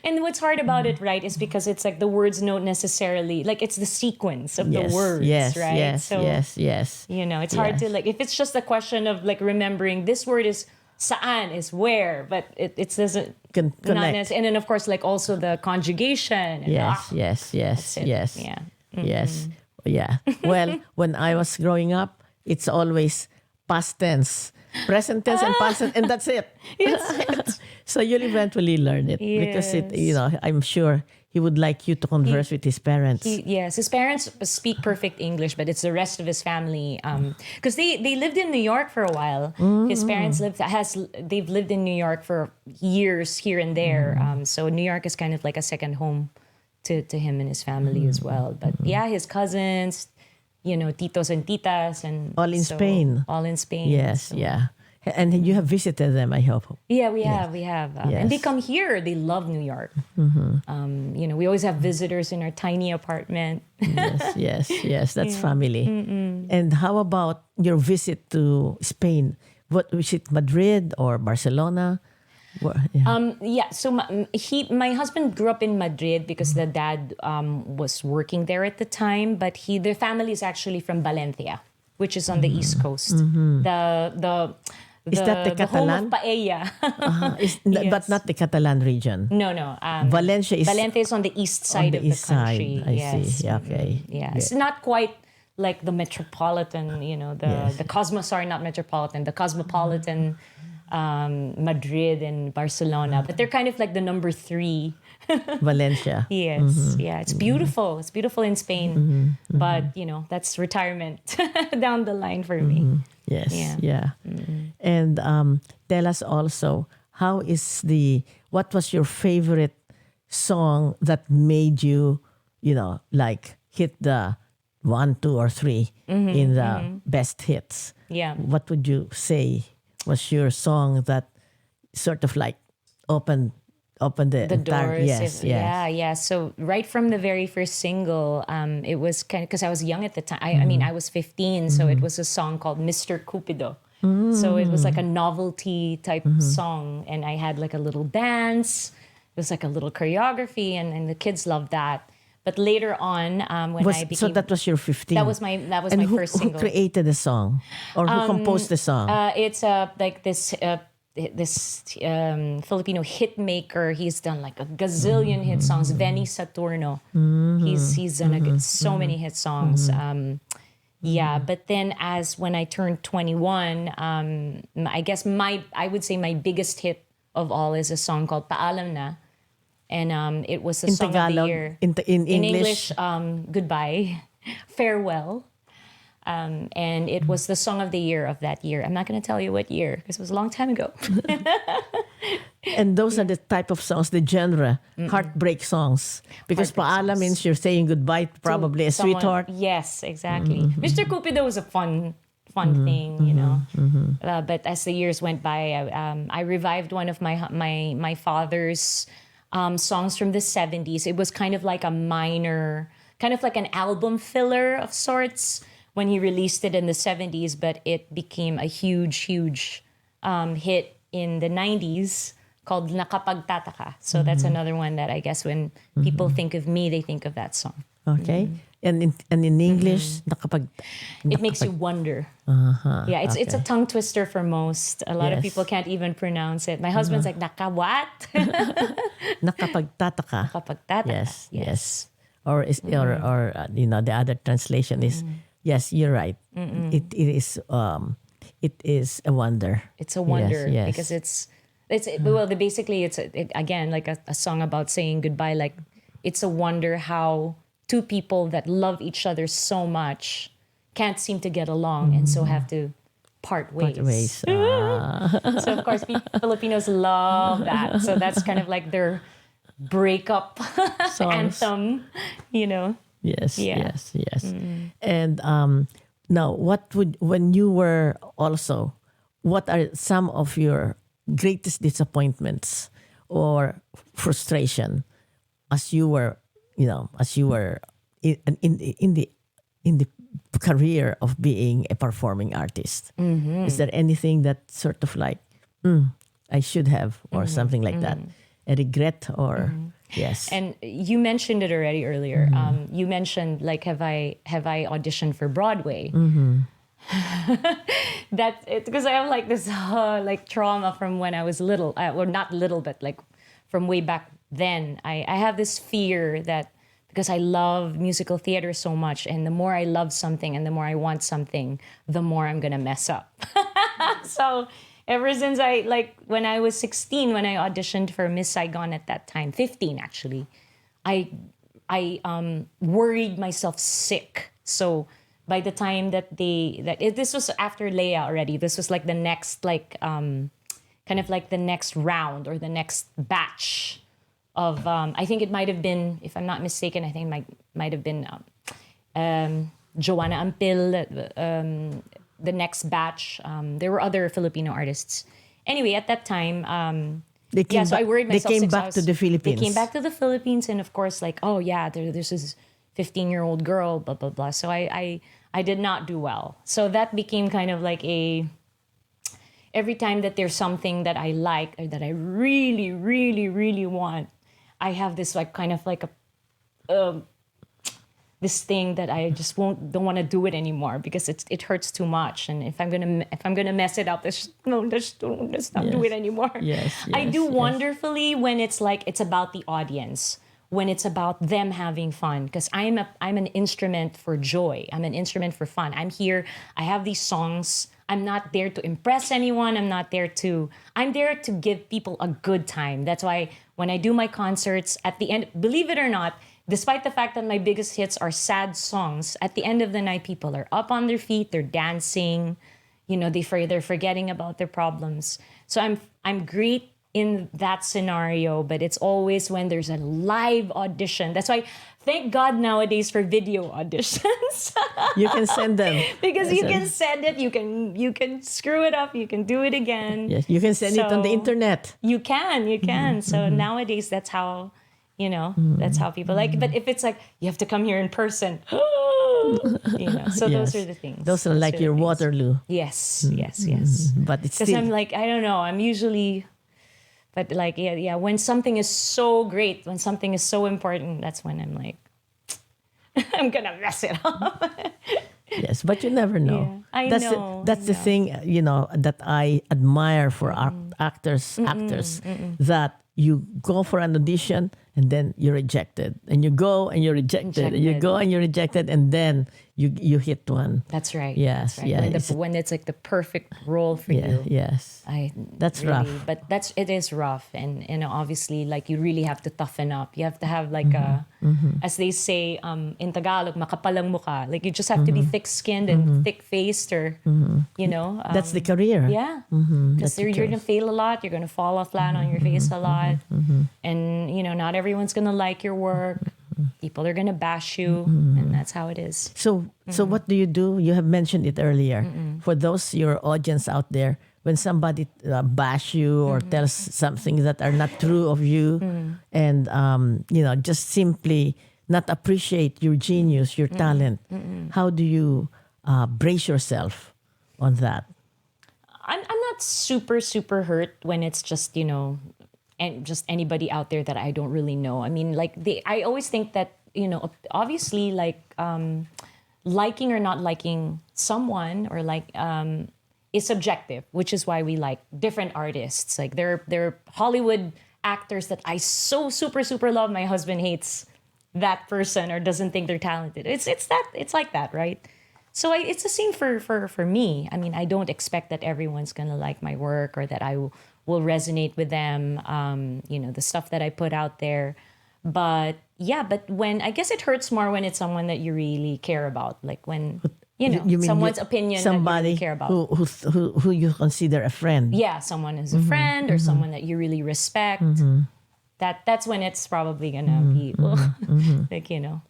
[SPEAKER 3] And what's hard about it, right, is because it's like the words don't necessarily, like, it's the sequence of the words, right?
[SPEAKER 2] Yes.
[SPEAKER 3] It's hard to, like, if it's just a question of like remembering this word is saan is where, but it doesn't
[SPEAKER 2] connect.
[SPEAKER 3] And then of course, like, also the conjugation. And,
[SPEAKER 2] Yes.
[SPEAKER 3] Yeah.
[SPEAKER 2] Yes. Yeah. Well, when I was growing up, it's always past tense, present tense, and past tense, and that's it. So you'll eventually learn it because I'm sure he would like you to converse with his parents.
[SPEAKER 3] His parents speak perfect English, but it's the rest of his family. Because they lived in New York for a while. His parents they've lived in New York for years here and there. So New York is kind of like a second home to him and his family as well. But his cousins, titos and titas, and
[SPEAKER 2] All in Spain.
[SPEAKER 3] All in Spain.
[SPEAKER 2] Yes,
[SPEAKER 3] so.
[SPEAKER 2] yeah. And you have visited them, I hope.
[SPEAKER 3] Yeah, we have. And they come here. They love New York. We always have visitors in our tiny apartment.
[SPEAKER 2] Yes. That's family. And how about your visit to Spain? What was it, Madrid or Barcelona?
[SPEAKER 3] So my husband grew up in Madrid because the dad was working there at the time, but their family is actually from Valencia, which is on the East Coast.
[SPEAKER 2] Is that the
[SPEAKER 3] home
[SPEAKER 2] Catalan?
[SPEAKER 3] of paella.
[SPEAKER 2] But not the Catalan region.
[SPEAKER 3] No.
[SPEAKER 2] Valencia
[SPEAKER 3] is on the east side of the country.
[SPEAKER 2] I see. Okay.
[SPEAKER 3] Yeah, it's not quite like the metropolitan. The Cosmos are not metropolitan. The cosmopolitan. Madrid and Barcelona, but they're kind of like the number 3.
[SPEAKER 2] Valencia.
[SPEAKER 3] Yes, it's beautiful. It's beautiful in Spain, but that's retirement down the line for me.
[SPEAKER 2] Yes, yeah. And tell us also, what was your favorite song that made you, like hit the 1, 2, or 3 in the best hits?
[SPEAKER 3] Yeah.
[SPEAKER 2] What would you say was your song that sort of like opened the entire
[SPEAKER 3] doors.
[SPEAKER 2] yes.
[SPEAKER 3] Yeah. So right from the very first single, it was kind of because I was young at the time. I mean, I was 15, so it was a song called Mr. Cupido. So it was like a novelty type song, and I had like a little dance. It was like a little choreography, and the kids loved that. But later on, when I became...
[SPEAKER 2] So that was your 15?
[SPEAKER 3] That was my
[SPEAKER 2] and
[SPEAKER 3] first single.
[SPEAKER 2] Who created the song? Or who composed the song?
[SPEAKER 3] It's like this Filipino hit maker. He's done like a gazillion hit songs. Benny Saturno. He's done so many hit songs. But then when I turned 21, I guess I would say my biggest hit of all is a song called Paalam Na. And it was the
[SPEAKER 2] in
[SPEAKER 3] song
[SPEAKER 2] Tagalog,
[SPEAKER 3] of the year.
[SPEAKER 2] In
[SPEAKER 3] English, goodbye, farewell. And it was the song of the year of that year. I'm not going to tell you what year because it was a long time ago.
[SPEAKER 2] And those are the type of songs, the genre, heartbreak songs. Because Paala means you're saying goodbye to probably a sweetheart.
[SPEAKER 3] Yes, exactly. Mr. Cupido was a fun thing, but as the years went by, I revived one of my father's songs from the 70s. It was kind of like a minor, kind of like an album filler of sorts when he released it in the 70s, but it became a huge hit in the 90s called Nakapagtataka. So that's another one that I guess when people think of me, they think of that song.
[SPEAKER 2] Okay. And in English,
[SPEAKER 3] it makes you wonder. Yeah, it's a tongue twister for most. A lot of people can't even pronounce it. My husband's like, Naka what?
[SPEAKER 2] Nakapagtataka.
[SPEAKER 3] Nakapagtataka.
[SPEAKER 2] Yes. Or the other translation is, yes, you're right. It is a wonder.
[SPEAKER 3] It's a wonder
[SPEAKER 2] yes.
[SPEAKER 3] because it's basically it's again like a song about saying goodbye. Like it's a wonder how two people that love each other so much can't seem to get along and so have to part ways. So of course Filipinos love that. So that's kind of like their breakup anthem,
[SPEAKER 2] Yes. And now when you were also, what are some of your greatest disappointments or frustration as you were in the career of being a performing artist? Is there anything that sort of like I should have or something like that, a regret or yes?
[SPEAKER 3] And you mentioned it already earlier. You mentioned like have I auditioned for Broadway? That's it, because I have like this like trauma from when I was little, or not little, but like from way back then. I have this fear that because I love musical theater so much, and the more I love something and the more I want something, the more I'm gonna mess up. So ever since when I was 16, when I auditioned for Miss Saigon at that time, 15 actually, I worried myself sick. So by the time this was after Leia already, this was like the next kind of like the next round or the next batch of I think it might have been, if I'm not mistaken, I think it might have been Joanna Ampil, the next batch. There were other Filipino artists. Anyway, at that time, so I worried myself.
[SPEAKER 2] They came back to the Philippines.
[SPEAKER 3] They came back to the Philippines, and of course, like, oh yeah, there's this 15-year-old girl, blah blah blah. So I did not do well. So that became kind of like every time that there's something that I like or that I really, really, really want, I have this like kind of like this thing that I just don't want to do it anymore because it hurts too much. And if I'm gonna mess it up, let's not do it anymore.
[SPEAKER 2] Yes,
[SPEAKER 3] I do wonderfully when it's like it's about the audience, when it's about them having fun, because I'm an instrument for joy. I'm an instrument for fun. I'm here. I have these songs. I'm not there to impress anyone. I'm there to give people a good time. That's why when I do my concerts, at the end, believe it or not, despite the fact that my biggest hits are sad songs, at the end of the night, people are up on their feet, they're dancing, they're forgetting about their problems. So I'm great in that scenario, but it's always when there's a live audition. That's why, thank God nowadays for video auditions.
[SPEAKER 2] You can send them.
[SPEAKER 3] Because you can send it, you can screw it up, you can do it again.
[SPEAKER 2] Yes, you can send it on the internet.
[SPEAKER 3] You can. So nowadays, that's how, that's how people like it. But if it's like, you have to come here in person, so those are the things.
[SPEAKER 2] Those are like your Waterloo.
[SPEAKER 3] Yes.
[SPEAKER 2] But it's
[SPEAKER 3] Because
[SPEAKER 2] still...
[SPEAKER 3] I'm like, I don't know, I'm usually... But like, when something is so great, when something is so important, that's when I'm like, I'm going to mess it up.
[SPEAKER 2] Yes, but you never know.
[SPEAKER 3] Yeah,
[SPEAKER 2] That's the thing, that I admire for actors, that you go for an audition and then you're rejected. And you go and you're rejected. And you go and you're rejected. And then you hit one.
[SPEAKER 3] That's right.
[SPEAKER 2] Yes.
[SPEAKER 3] That's right.
[SPEAKER 2] Yeah.
[SPEAKER 3] When it's like the perfect role for you.
[SPEAKER 2] Yes. That's
[SPEAKER 3] really,
[SPEAKER 2] rough.
[SPEAKER 3] But it is rough. And obviously, like, you really have to toughen up. You have to have like as they say in Tagalog, makapalang mukha. Like, you just have to be thick-skinned and thick-faced, or,
[SPEAKER 2] that's the career.
[SPEAKER 3] Yeah. Because you're going to fail a lot. You're going to fall flat on your face a lot. And, not everyone's going to like your work. People are going to bash you. And that's how it is.
[SPEAKER 2] So what do? You have mentioned it earlier. For those, your audience out there, when somebody bash you or tells something that are not true of you, and, just simply not appreciate your genius, your talent, how do you brace yourself on that?
[SPEAKER 3] I'm not super, super hurt when it's just, and just anybody out there that I don't really know. I mean, like, I always think that, obviously, like, liking or not liking someone, or like, is subjective, which is why we like different artists. Like, there are Hollywood actors that I so super, super love. My husband hates that person or doesn't think they're talented. It's like that, right? So it's the same for me. I mean, I don't expect that everyone's gonna like my work, or that I will resonate with them, the stuff that I put out there. But when, I guess it hurts more when it's someone that you really care about. Like, when, you mean someone's opinion that you really care about.
[SPEAKER 2] Who you consider a friend.
[SPEAKER 3] Yeah, someone is a friend, or someone that you really respect. That's when it's probably gonna be like, hurt a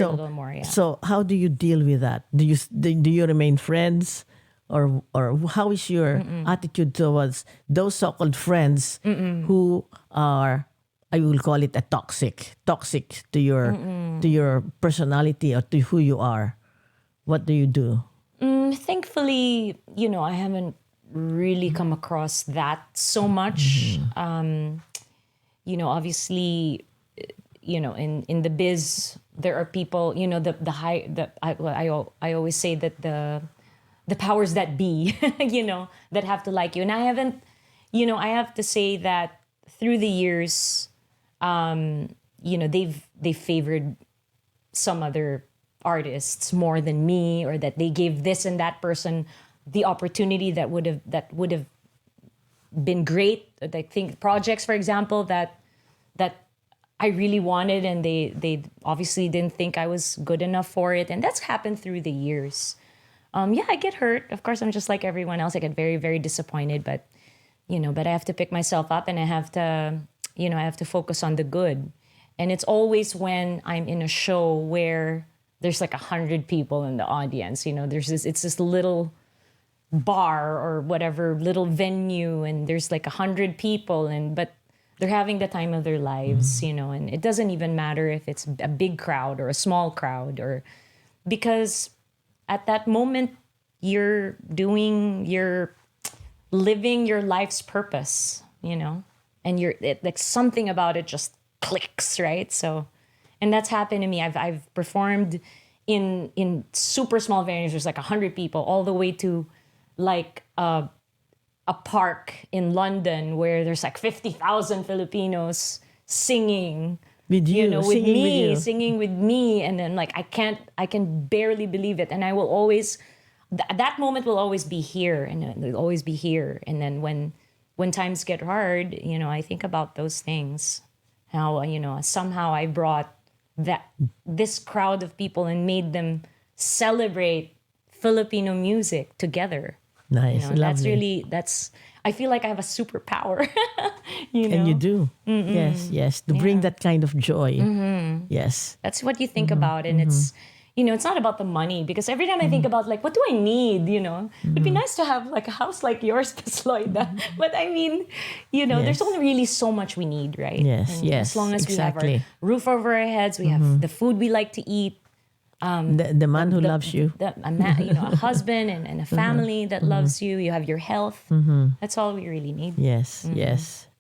[SPEAKER 3] little more. Yeah.
[SPEAKER 2] So how do you deal with that? Do you remain friends, or how is your attitude towards those so-called friends who are, I will call it, a toxic to your personality or to who you are? What do you do?
[SPEAKER 3] Thankfully, I haven't really come across that so much. Obviously, in the biz, there are people, I always say that the powers that be, that have to like you. And I haven't, I have to say that through the years, they've favored some other artists more than me, or that they gave this and that person the opportunity that would have been great. I think projects, for example, that I really wanted, and they obviously didn't think I was good enough for it. And that's happened through the years. I get hurt. Of course, I'm just like everyone else. I get very, very disappointed, but I have to pick myself up, and I have to focus on the good. And it's always when I'm in a show where there's like 100 people in the audience, it's this little bar or whatever, little venue, and there's like 100 people, but they're having the time of their lives, and it doesn't even matter if it's a big crowd or a small crowd, because at that moment you're living your life's purpose, and like something about it just clicks, right? So, and that's happened to me. I've performed in super small venues. There's like 100 people, all the way to like a park in London where there's like 50,000 Filipinos singing
[SPEAKER 2] with you,
[SPEAKER 3] singing with me, and then like I can barely believe it, and I will always that moment will always be here, and it'll always be here. And then when times get hard, I think about those things, how somehow I brought this crowd of people and made them celebrate Filipino music together.
[SPEAKER 2] Nice,
[SPEAKER 3] You know, that's
[SPEAKER 2] lovely.
[SPEAKER 3] really, I feel like I have a superpower, you know?
[SPEAKER 2] And you do. Yes. To bring that kind of joy. Yes.
[SPEAKER 3] That's what you think about. And it's, you know, it's not about the money, because every time I think about like, what do I need? You know, it'd be nice to have like a house like yours, Loida. But I mean, you know, there's only really so much we need, right?
[SPEAKER 2] Yes,
[SPEAKER 3] And
[SPEAKER 2] yes,
[SPEAKER 3] as long as
[SPEAKER 2] exactly.
[SPEAKER 3] we have our roof over our heads, we have the food we like to eat,
[SPEAKER 2] The man who loves you.
[SPEAKER 3] you know, a husband and a family that loves you. You have your health. That's all we really need.
[SPEAKER 2] Yes.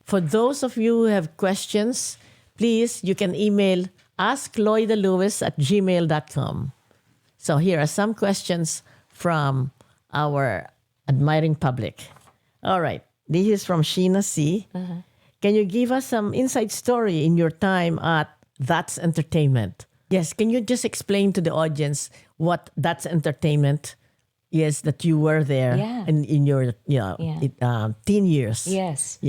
[SPEAKER 2] For those of you who have questions, please, you can email askloidalewis@gmail.com. So here are some questions from our admiring public. All right. This is from Sheena C. Can you give us some inside story in your time at That's Entertainment? Yes. Can you just explain to the audience what That's Entertainment is, that you were there in your teen years?
[SPEAKER 3] Yes.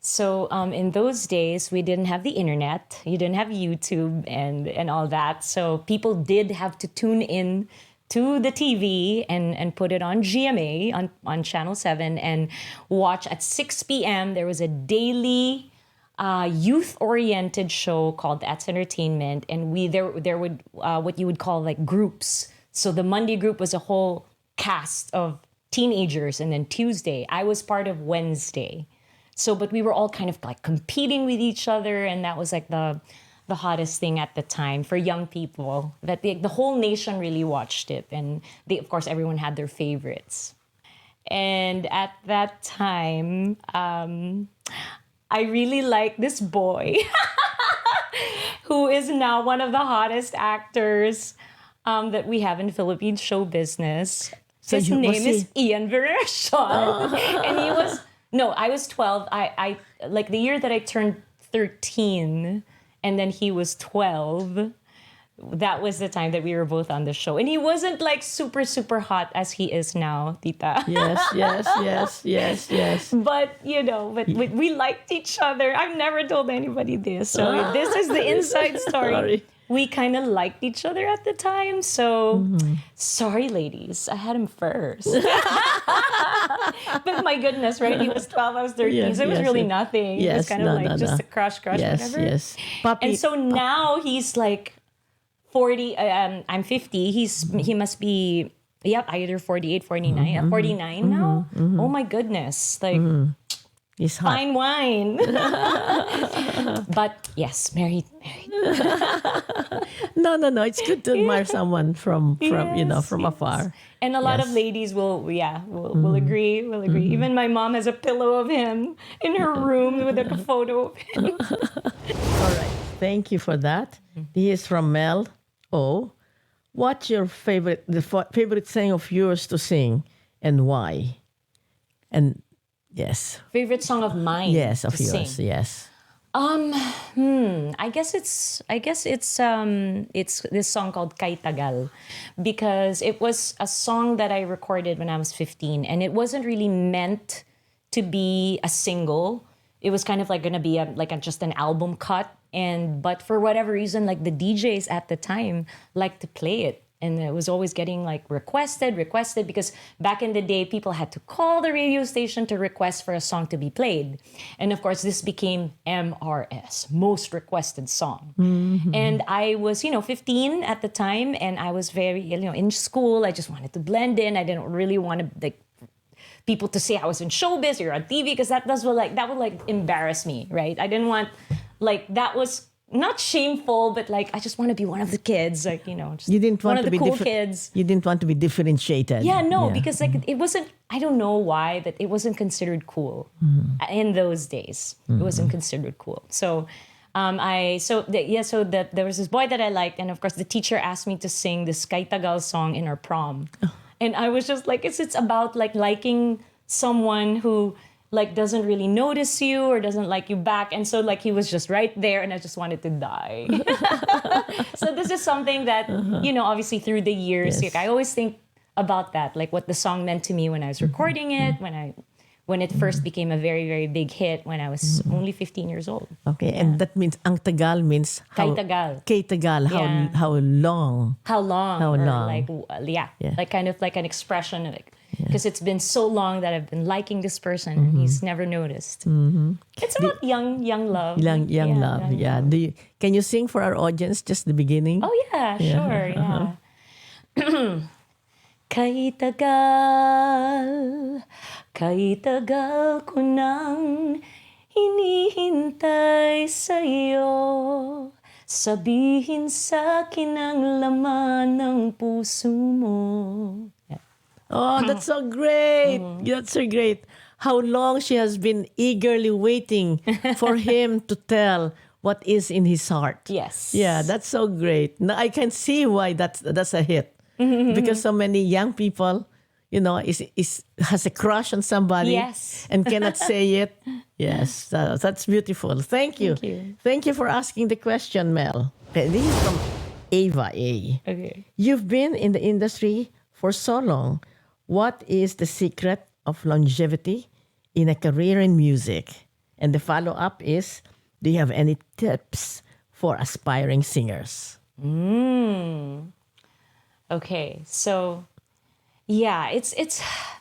[SPEAKER 3] So in those days, we didn't have the internet. You didn't have YouTube and all that. So people did have to tune in to the TV and put it on GMA, on Channel 7, and watch at 6 p.m. There was a daily youth-oriented show called That's Entertainment. And there would what you would call like groups. So the Monday group was a whole cast of teenagers. And then Tuesday, I was part of Wednesday. So, but we were all kind of like competing with each other, and that was like the hottest thing at the time for young people. That the whole nation really watched it, and of course everyone had their favorites. And at that time, I really liked this boy who is now one of the hottest actors that we have in Philippine show business.
[SPEAKER 2] So
[SPEAKER 3] His name is Ian Veration, and he was. No, I was 12. I like the year that I turned 13, and then he was 12. That was the time that we were both on the show. And he wasn't like super, super hot as he is now, Tita.
[SPEAKER 2] Yes.
[SPEAKER 3] But, you know, we liked each other. I've never told anybody this. So this is the inside story.
[SPEAKER 2] Sorry.
[SPEAKER 3] We kind of liked each other at the time. So, sorry, ladies. I had him first. But my goodness, right? He was 12, I was 13. So it was really nothing. It was kind of just a crush, whatever.
[SPEAKER 2] Yes. Puppy.
[SPEAKER 3] And so now he's like 40. I'm 50. He must be, either 48, 49. 49 now? Oh my goodness. Like,
[SPEAKER 2] He's hot.
[SPEAKER 3] fine wine. But yes, married.
[SPEAKER 2] No. It's good to admire someone from afar.
[SPEAKER 3] And a lot of ladies will agree. Will agree. Even my mom has a pillow of him in her room with a photo of him.
[SPEAKER 2] All right. Thank you for that. He is from Mel O. What's your favorite song of yours to sing, and why? And yes.
[SPEAKER 3] Favorite song of mine.
[SPEAKER 2] Yes, of
[SPEAKER 3] to
[SPEAKER 2] yours.
[SPEAKER 3] Sing.
[SPEAKER 2] Yes.
[SPEAKER 3] I guess it's this song called Kay Tagal, because it was a song that I recorded when I was 15, and it wasn't really meant to be a single. It was kind of like gonna be just an album cut, but for whatever reason, like the DJs at the time liked to play it. And it was always getting like requested, because back in the day, people had to call the radio station to request for a song to be played. And of course, this became MRS, most requested song. And I was, 15 at the time, and I was very, in school. I just wanted to blend in. I didn't really want to people to say I was in showbiz or on TV, because that would embarrass me, right? I didn't want, that was not shameful, but I just want to be one of the kids, just
[SPEAKER 2] you didn't want
[SPEAKER 3] one of
[SPEAKER 2] to
[SPEAKER 3] the
[SPEAKER 2] be
[SPEAKER 3] cool kids.
[SPEAKER 2] You didn't want to be differentiated.
[SPEAKER 3] Because it wasn't. I don't know why, but it wasn't considered cool in those days. It wasn't considered cool. So, there was this boy that I liked, and of course the teacher asked me to sing this Kay Tagal song in our prom, and I was just like, it's about liking someone who doesn't really notice you or doesn't like you back. And so he was just right there, and I just wanted to die. So this is something that, obviously through the years,
[SPEAKER 2] Yes.
[SPEAKER 3] I always think about that, what the song meant to me when I was recording it, when it first became a very, very big hit when I was only 15 years old.
[SPEAKER 2] Okay, and that means ang tagal means
[SPEAKER 3] Kay Tagal.
[SPEAKER 2] Kay Tagal, how long?
[SPEAKER 3] How long?
[SPEAKER 2] How
[SPEAKER 3] or
[SPEAKER 2] long?
[SPEAKER 3] kind of like an expression of because it's been so long that I've been liking this person and he's never noticed. It's about young love.
[SPEAKER 2] Young love. Yeah. Can you sing for our audience just the beginning?
[SPEAKER 3] Oh yeah, sure. Yeah. Kay tagal ko nang hinihintay sa'yo. Sabihin sa'kin ang laman ng puso mo. Yeah.
[SPEAKER 2] Oh, that's so great. That's so great. How long she has been eagerly waiting for him to tell what is in his heart.
[SPEAKER 3] Yes.
[SPEAKER 2] Yeah, that's so great. Now I can see why that's a hit. Because so many young people, has a crush on somebody and cannot say it. Yes, that's beautiful. Thank you. Thank you for asking the question, Mel. Okay, this is from Ava A.
[SPEAKER 3] Okay.
[SPEAKER 2] You've been in the industry for so long. What is the secret of longevity in a career in music? And the follow-up is, do you have any tips for aspiring singers?
[SPEAKER 3] Okay, so yeah, it's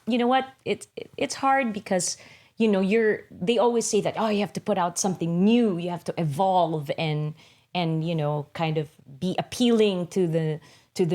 [SPEAKER 3] you know what, it's hard because they always say that, oh, you have to put out something new, you have to evolve and kind of be appealing to the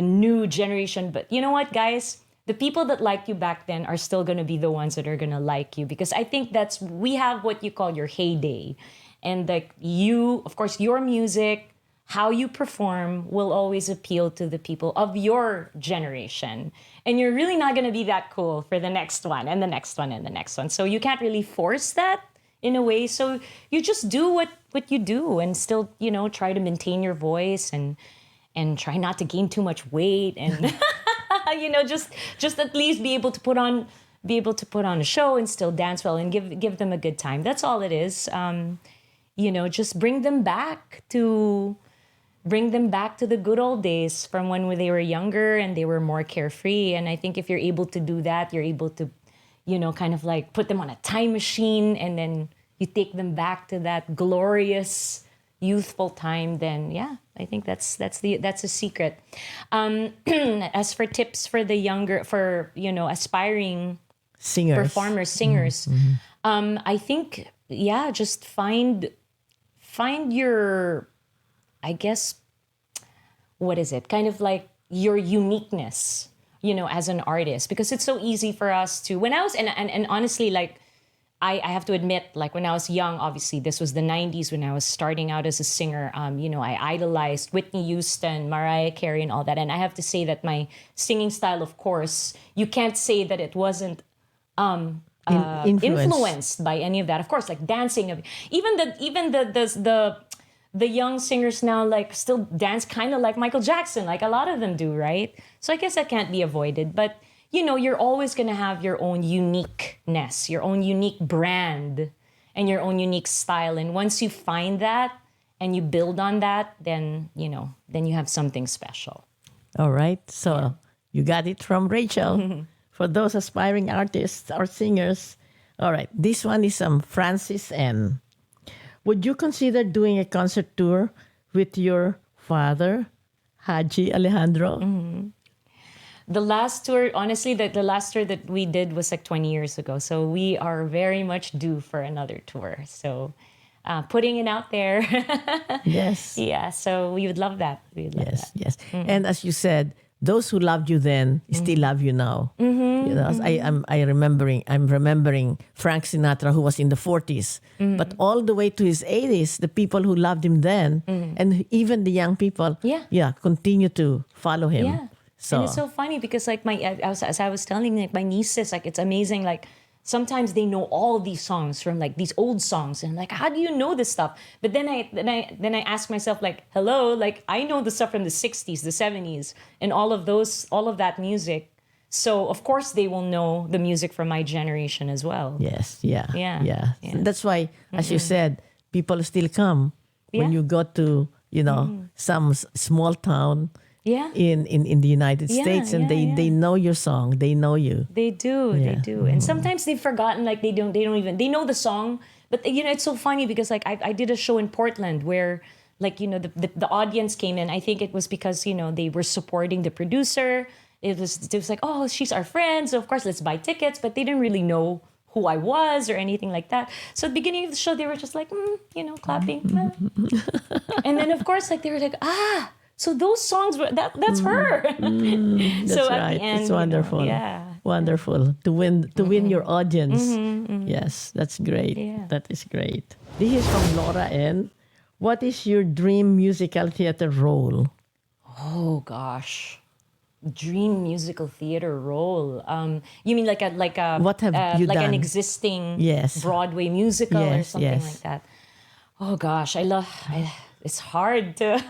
[SPEAKER 3] new generation. But you know what, guys, the people that liked you back then are still going to be the ones that are going to like you, because I think we have what you call your heyday, and like of course your music, how you perform will always appeal to the people of your generation. And you're really not going to be that cool for the next one and the next one and the next one. So you can't really force that in a way. So you just do what you do and still, try to maintain your voice and try not to gain too much weight and, just at least be able to put on a show and still dance well and give them a good time. That's all it is. Just bring them back to the good old days from when they were younger and they were more carefree. And I think if you're able to do that, you're able to, kind of like put them on a time machine and then you take them back to that glorious youthful time, then yeah, I think that's a secret. As for tips for the younger, aspiring performers, singers, I think, just find your, I guess, what is it? Kind of like your uniqueness, as an artist, because it's so easy for us to, when I was, and honestly, like, I have to admit, like when I was young, obviously this was the 90s when I was starting out as a singer, I idolized Whitney Houston, Mariah Carey and all that. And I have to say that my singing style, of course, you can't say that it wasn't, influenced by any of that. Of course, like dancing, even the young singers now like still dance kind of like Michael Jackson, like a lot of them do, right? So I guess that can't be avoided. But you're always going to have your own uniqueness, your own unique brand, and your own unique style. And once you find that and you build on that, then you have something special.
[SPEAKER 2] All right. So you got it from Rachel. For those aspiring artists or singers. All right. This one is Francis N. Would you consider doing a concert tour with your father, Hajji Alejandro?
[SPEAKER 3] The last tour, honestly, the last tour that we did was like 20 years ago. So we are very much due for another tour. So putting it out there.
[SPEAKER 2] Yes.
[SPEAKER 3] Yeah, so we would love that.
[SPEAKER 2] Yes. And as you said, those who loved you then still love you now. I'm remembering Frank Sinatra, who was in the 40s, but all the way to his 80s, the people who loved him then, and even the young people, continue to follow him.
[SPEAKER 3] Yeah. So. And it's so funny because like as I was telling, like my nieces, like it's amazing, like sometimes they know all these songs from like these old songs, and I'm like, how do you know this stuff? But then I ask myself, like, hello, like I know the stuff from the 60s, the 70s, and all of that music. So of course they will know the music from my generation as well.
[SPEAKER 2] Yes, yeah. That's why, as you said, people still come when you go to some small town.
[SPEAKER 3] Yeah.
[SPEAKER 2] In the United States, and they know your song, they know you.
[SPEAKER 3] They do. And sometimes they've forgotten, like they know the song, but it's so funny because like I did a show in Portland where like the audience came in. I think it was because they were supporting the producer, it was like, oh, she's our friend, so of course let's buy tickets. But they didn't really know who I was or anything like that. So at the beginning of the show, they were just like, clapping. And then of course, like they were like, so those songs were that's her.
[SPEAKER 2] That's
[SPEAKER 3] So
[SPEAKER 2] right.
[SPEAKER 3] at the end,
[SPEAKER 2] It's wonderful.
[SPEAKER 3] yeah.
[SPEAKER 2] Wonderful to win your audience. Yes, that's great.
[SPEAKER 3] Yeah.
[SPEAKER 2] That is great. This is from Laura N. What is your dream musical theater role?
[SPEAKER 3] Oh gosh, dream musical theater role. You mean like a
[SPEAKER 2] What have you
[SPEAKER 3] like an
[SPEAKER 2] done?
[SPEAKER 3] existing
[SPEAKER 2] Yes.
[SPEAKER 3] Broadway musical or
[SPEAKER 2] Yes,
[SPEAKER 3] something
[SPEAKER 2] yes.
[SPEAKER 3] like that? Oh gosh, it's hard to.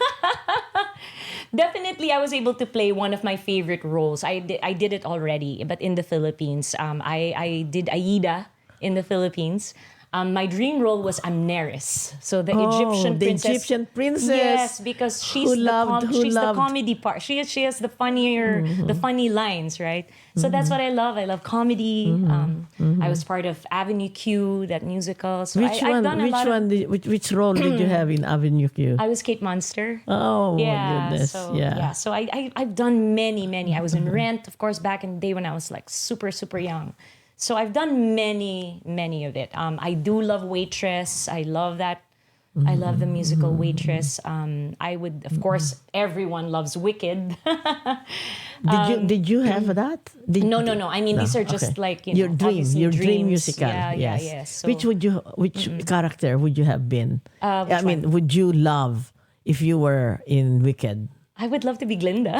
[SPEAKER 3] Definitely, I was able to play one of my favorite roles. I did it already, but in the Philippines. I did Aida in the Philippines. My dream role was Amneris, so the Egyptian
[SPEAKER 2] the
[SPEAKER 3] princess.
[SPEAKER 2] Egyptian princess.
[SPEAKER 3] Yes, because she's
[SPEAKER 2] Who
[SPEAKER 3] the
[SPEAKER 2] loved- who
[SPEAKER 3] she's the
[SPEAKER 2] loved-
[SPEAKER 3] comedy part. She has the funny lines, right? So that's what I love. I love comedy. I was part of Avenue Q, that musical. So I've done a lot of.
[SPEAKER 2] Which role did you have in Avenue Q?
[SPEAKER 3] I was Kate Monster.
[SPEAKER 2] Oh,
[SPEAKER 3] Yeah,
[SPEAKER 2] goodness.
[SPEAKER 3] so
[SPEAKER 2] Yeah.
[SPEAKER 3] so I've done many. I was in Rent, of course, back in the day when I was like super young. So I've done many of it. I do love Waitress. I love that. I love the musical Waitress. I would, of course, everyone loves Wicked.
[SPEAKER 2] Did you have that?
[SPEAKER 3] No. I mean, these are just
[SPEAKER 2] okay.
[SPEAKER 3] like
[SPEAKER 2] your
[SPEAKER 3] obviously
[SPEAKER 2] dream
[SPEAKER 3] dreams.
[SPEAKER 2] musical.
[SPEAKER 3] Yeah,
[SPEAKER 2] yes.
[SPEAKER 3] yeah. So,
[SPEAKER 2] Which character would you have been?
[SPEAKER 3] which one?
[SPEAKER 2] Would you love if you were in Wicked?
[SPEAKER 3] I would love to be Glinda.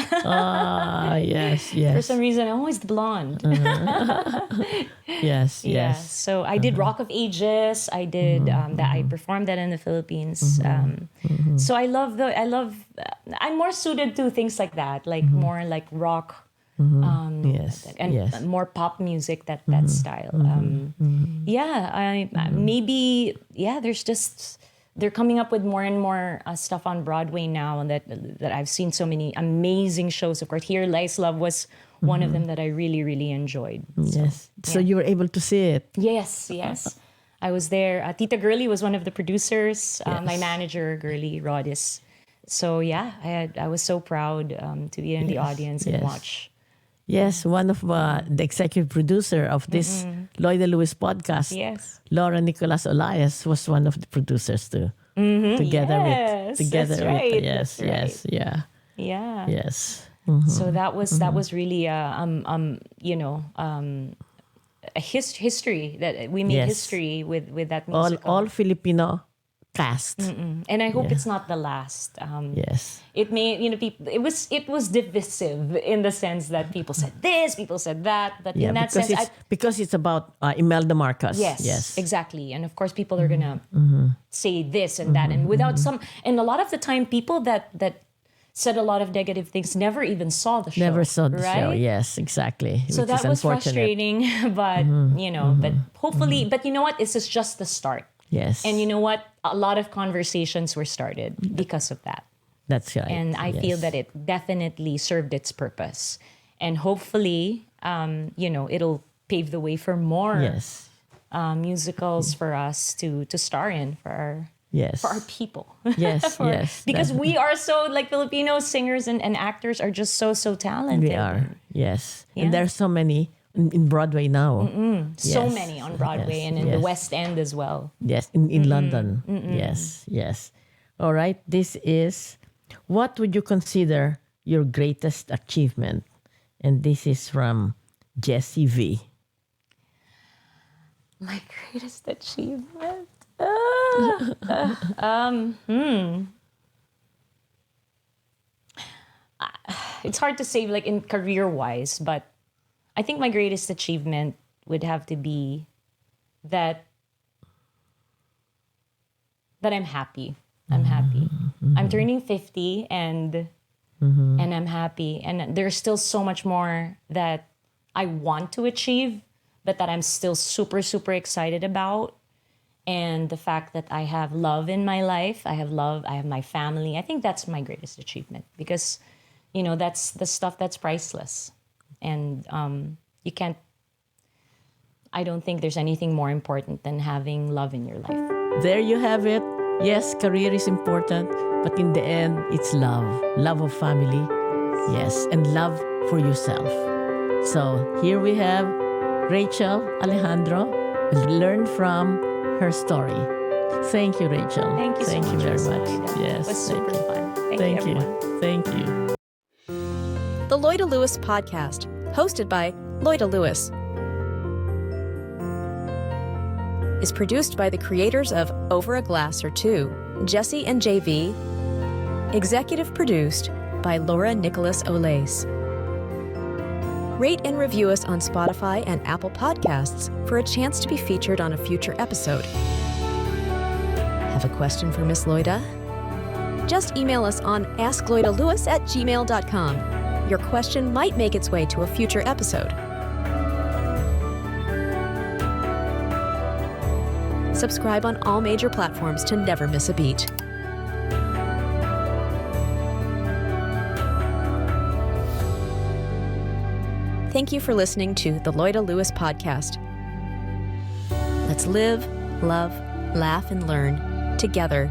[SPEAKER 2] Yes.
[SPEAKER 3] For some reason, I'm always the blonde.
[SPEAKER 2] Yes.
[SPEAKER 3] Yeah. So I did Rock of Ages. I did that. I performed that in the Philippines. So I'm more suited to things like that, like more like rock.
[SPEAKER 2] Yes.
[SPEAKER 3] And
[SPEAKER 2] yes.
[SPEAKER 3] more pop music, that style. Maybe there's just they're coming up with more and more stuff on Broadway now, and that I've seen so many amazing shows. Of course, Here Lies Love was one of them that I really enjoyed.
[SPEAKER 2] Yes. So you were able to see it.
[SPEAKER 3] Yes. I was there. Tita Girly was one of the producers. My manager, Girly Rodis. So I was so proud to be in the audience and watch.
[SPEAKER 2] Yes, one of the executive producer of this Loida Lewis podcast,
[SPEAKER 3] Yes.
[SPEAKER 2] Loida Nicolas Lewis, was one of the producers too. Together
[SPEAKER 3] Yes,
[SPEAKER 2] with
[SPEAKER 3] that's right, that's
[SPEAKER 2] yes, yeah,
[SPEAKER 3] Yeah.
[SPEAKER 2] yes.
[SPEAKER 3] So that was really a history that we made
[SPEAKER 2] Yes.
[SPEAKER 3] history with that musical.
[SPEAKER 2] All Filipino cast.
[SPEAKER 3] And I hope it's not the last.
[SPEAKER 2] Yes.
[SPEAKER 3] It may, people. It was divisive in the sense that people said this, people said that, but in that sense,
[SPEAKER 2] because it's about Imelda Marcos.
[SPEAKER 3] yes, exactly. And of course, people are gonna say this and that, and without and a lot of the time, people that said a lot of negative things never even saw the show.
[SPEAKER 2] Never saw the
[SPEAKER 3] right?
[SPEAKER 2] show. Yes, exactly.
[SPEAKER 3] So
[SPEAKER 2] which
[SPEAKER 3] that
[SPEAKER 2] is
[SPEAKER 3] was
[SPEAKER 2] unfortunate.
[SPEAKER 3] frustrating, but but hopefully, but you know what? This is just the start.
[SPEAKER 2] Yes.
[SPEAKER 3] And you know what? A lot of conversations were started because of that.
[SPEAKER 2] That's right.
[SPEAKER 3] And I feel that it definitely served its purpose. And hopefully, it'll pave the way for more
[SPEAKER 2] Yes.
[SPEAKER 3] musicals for us to star in for
[SPEAKER 2] Yes.
[SPEAKER 3] our people.
[SPEAKER 2] Yes, yes.
[SPEAKER 3] Because we are so, like, Filipino singers and actors are just so talented.
[SPEAKER 2] We are. Yes.
[SPEAKER 3] Yeah.
[SPEAKER 2] And there's so many in Broadway now.
[SPEAKER 3] So
[SPEAKER 2] Yes.
[SPEAKER 3] many on Broadway
[SPEAKER 2] Yes,
[SPEAKER 3] and in the
[SPEAKER 2] yes.
[SPEAKER 3] West End as well.
[SPEAKER 2] Yes, in London. Yes, yes. All right. This is, what would you consider your greatest achievement? And this is from Jessie V.
[SPEAKER 3] My greatest achievement? It's hard to say, like, in career-wise, but I think my greatest achievement would have to be that I'm happy. I'm happy. I'm turning 50 and I'm happy. And there's still so much more that I want to achieve, but that I'm still super excited about. And the fact that I have love in my life, I have love, I have my family. I think that's my greatest achievement because, that's the stuff that's priceless. And I don't think there's anything more important than having love in your life.
[SPEAKER 2] There you have it. Yes, career is important, but in the end, it's love. Love of family. Yes, and love for yourself. So here we have Rachel Alejandro. We'll learn from her story. Thank you, Rachel.
[SPEAKER 3] Thank you so much.
[SPEAKER 2] Thank you very much.
[SPEAKER 3] Loida.
[SPEAKER 2] Yes,
[SPEAKER 3] It was super fun.
[SPEAKER 2] Thank
[SPEAKER 3] you,
[SPEAKER 2] you.
[SPEAKER 3] everyone.
[SPEAKER 2] Thank you.
[SPEAKER 1] The Loida Lewis Podcast, hosted by Loida Lewis, is produced by the creators of Over a Glass or Two, Jesse and JV. Executive produced by Loida Nicolas Lewis. Rate and review us on Spotify and Apple Podcasts for a chance to be featured on a future episode. Have a question for Miss Loida? Just email us on askloidalewis@gmail.com. Your question might make its way to a future episode. Subscribe on all major platforms to never miss a beat. Thank you for listening to the Loida Lewis Podcast. Let's live, love, laugh, and learn together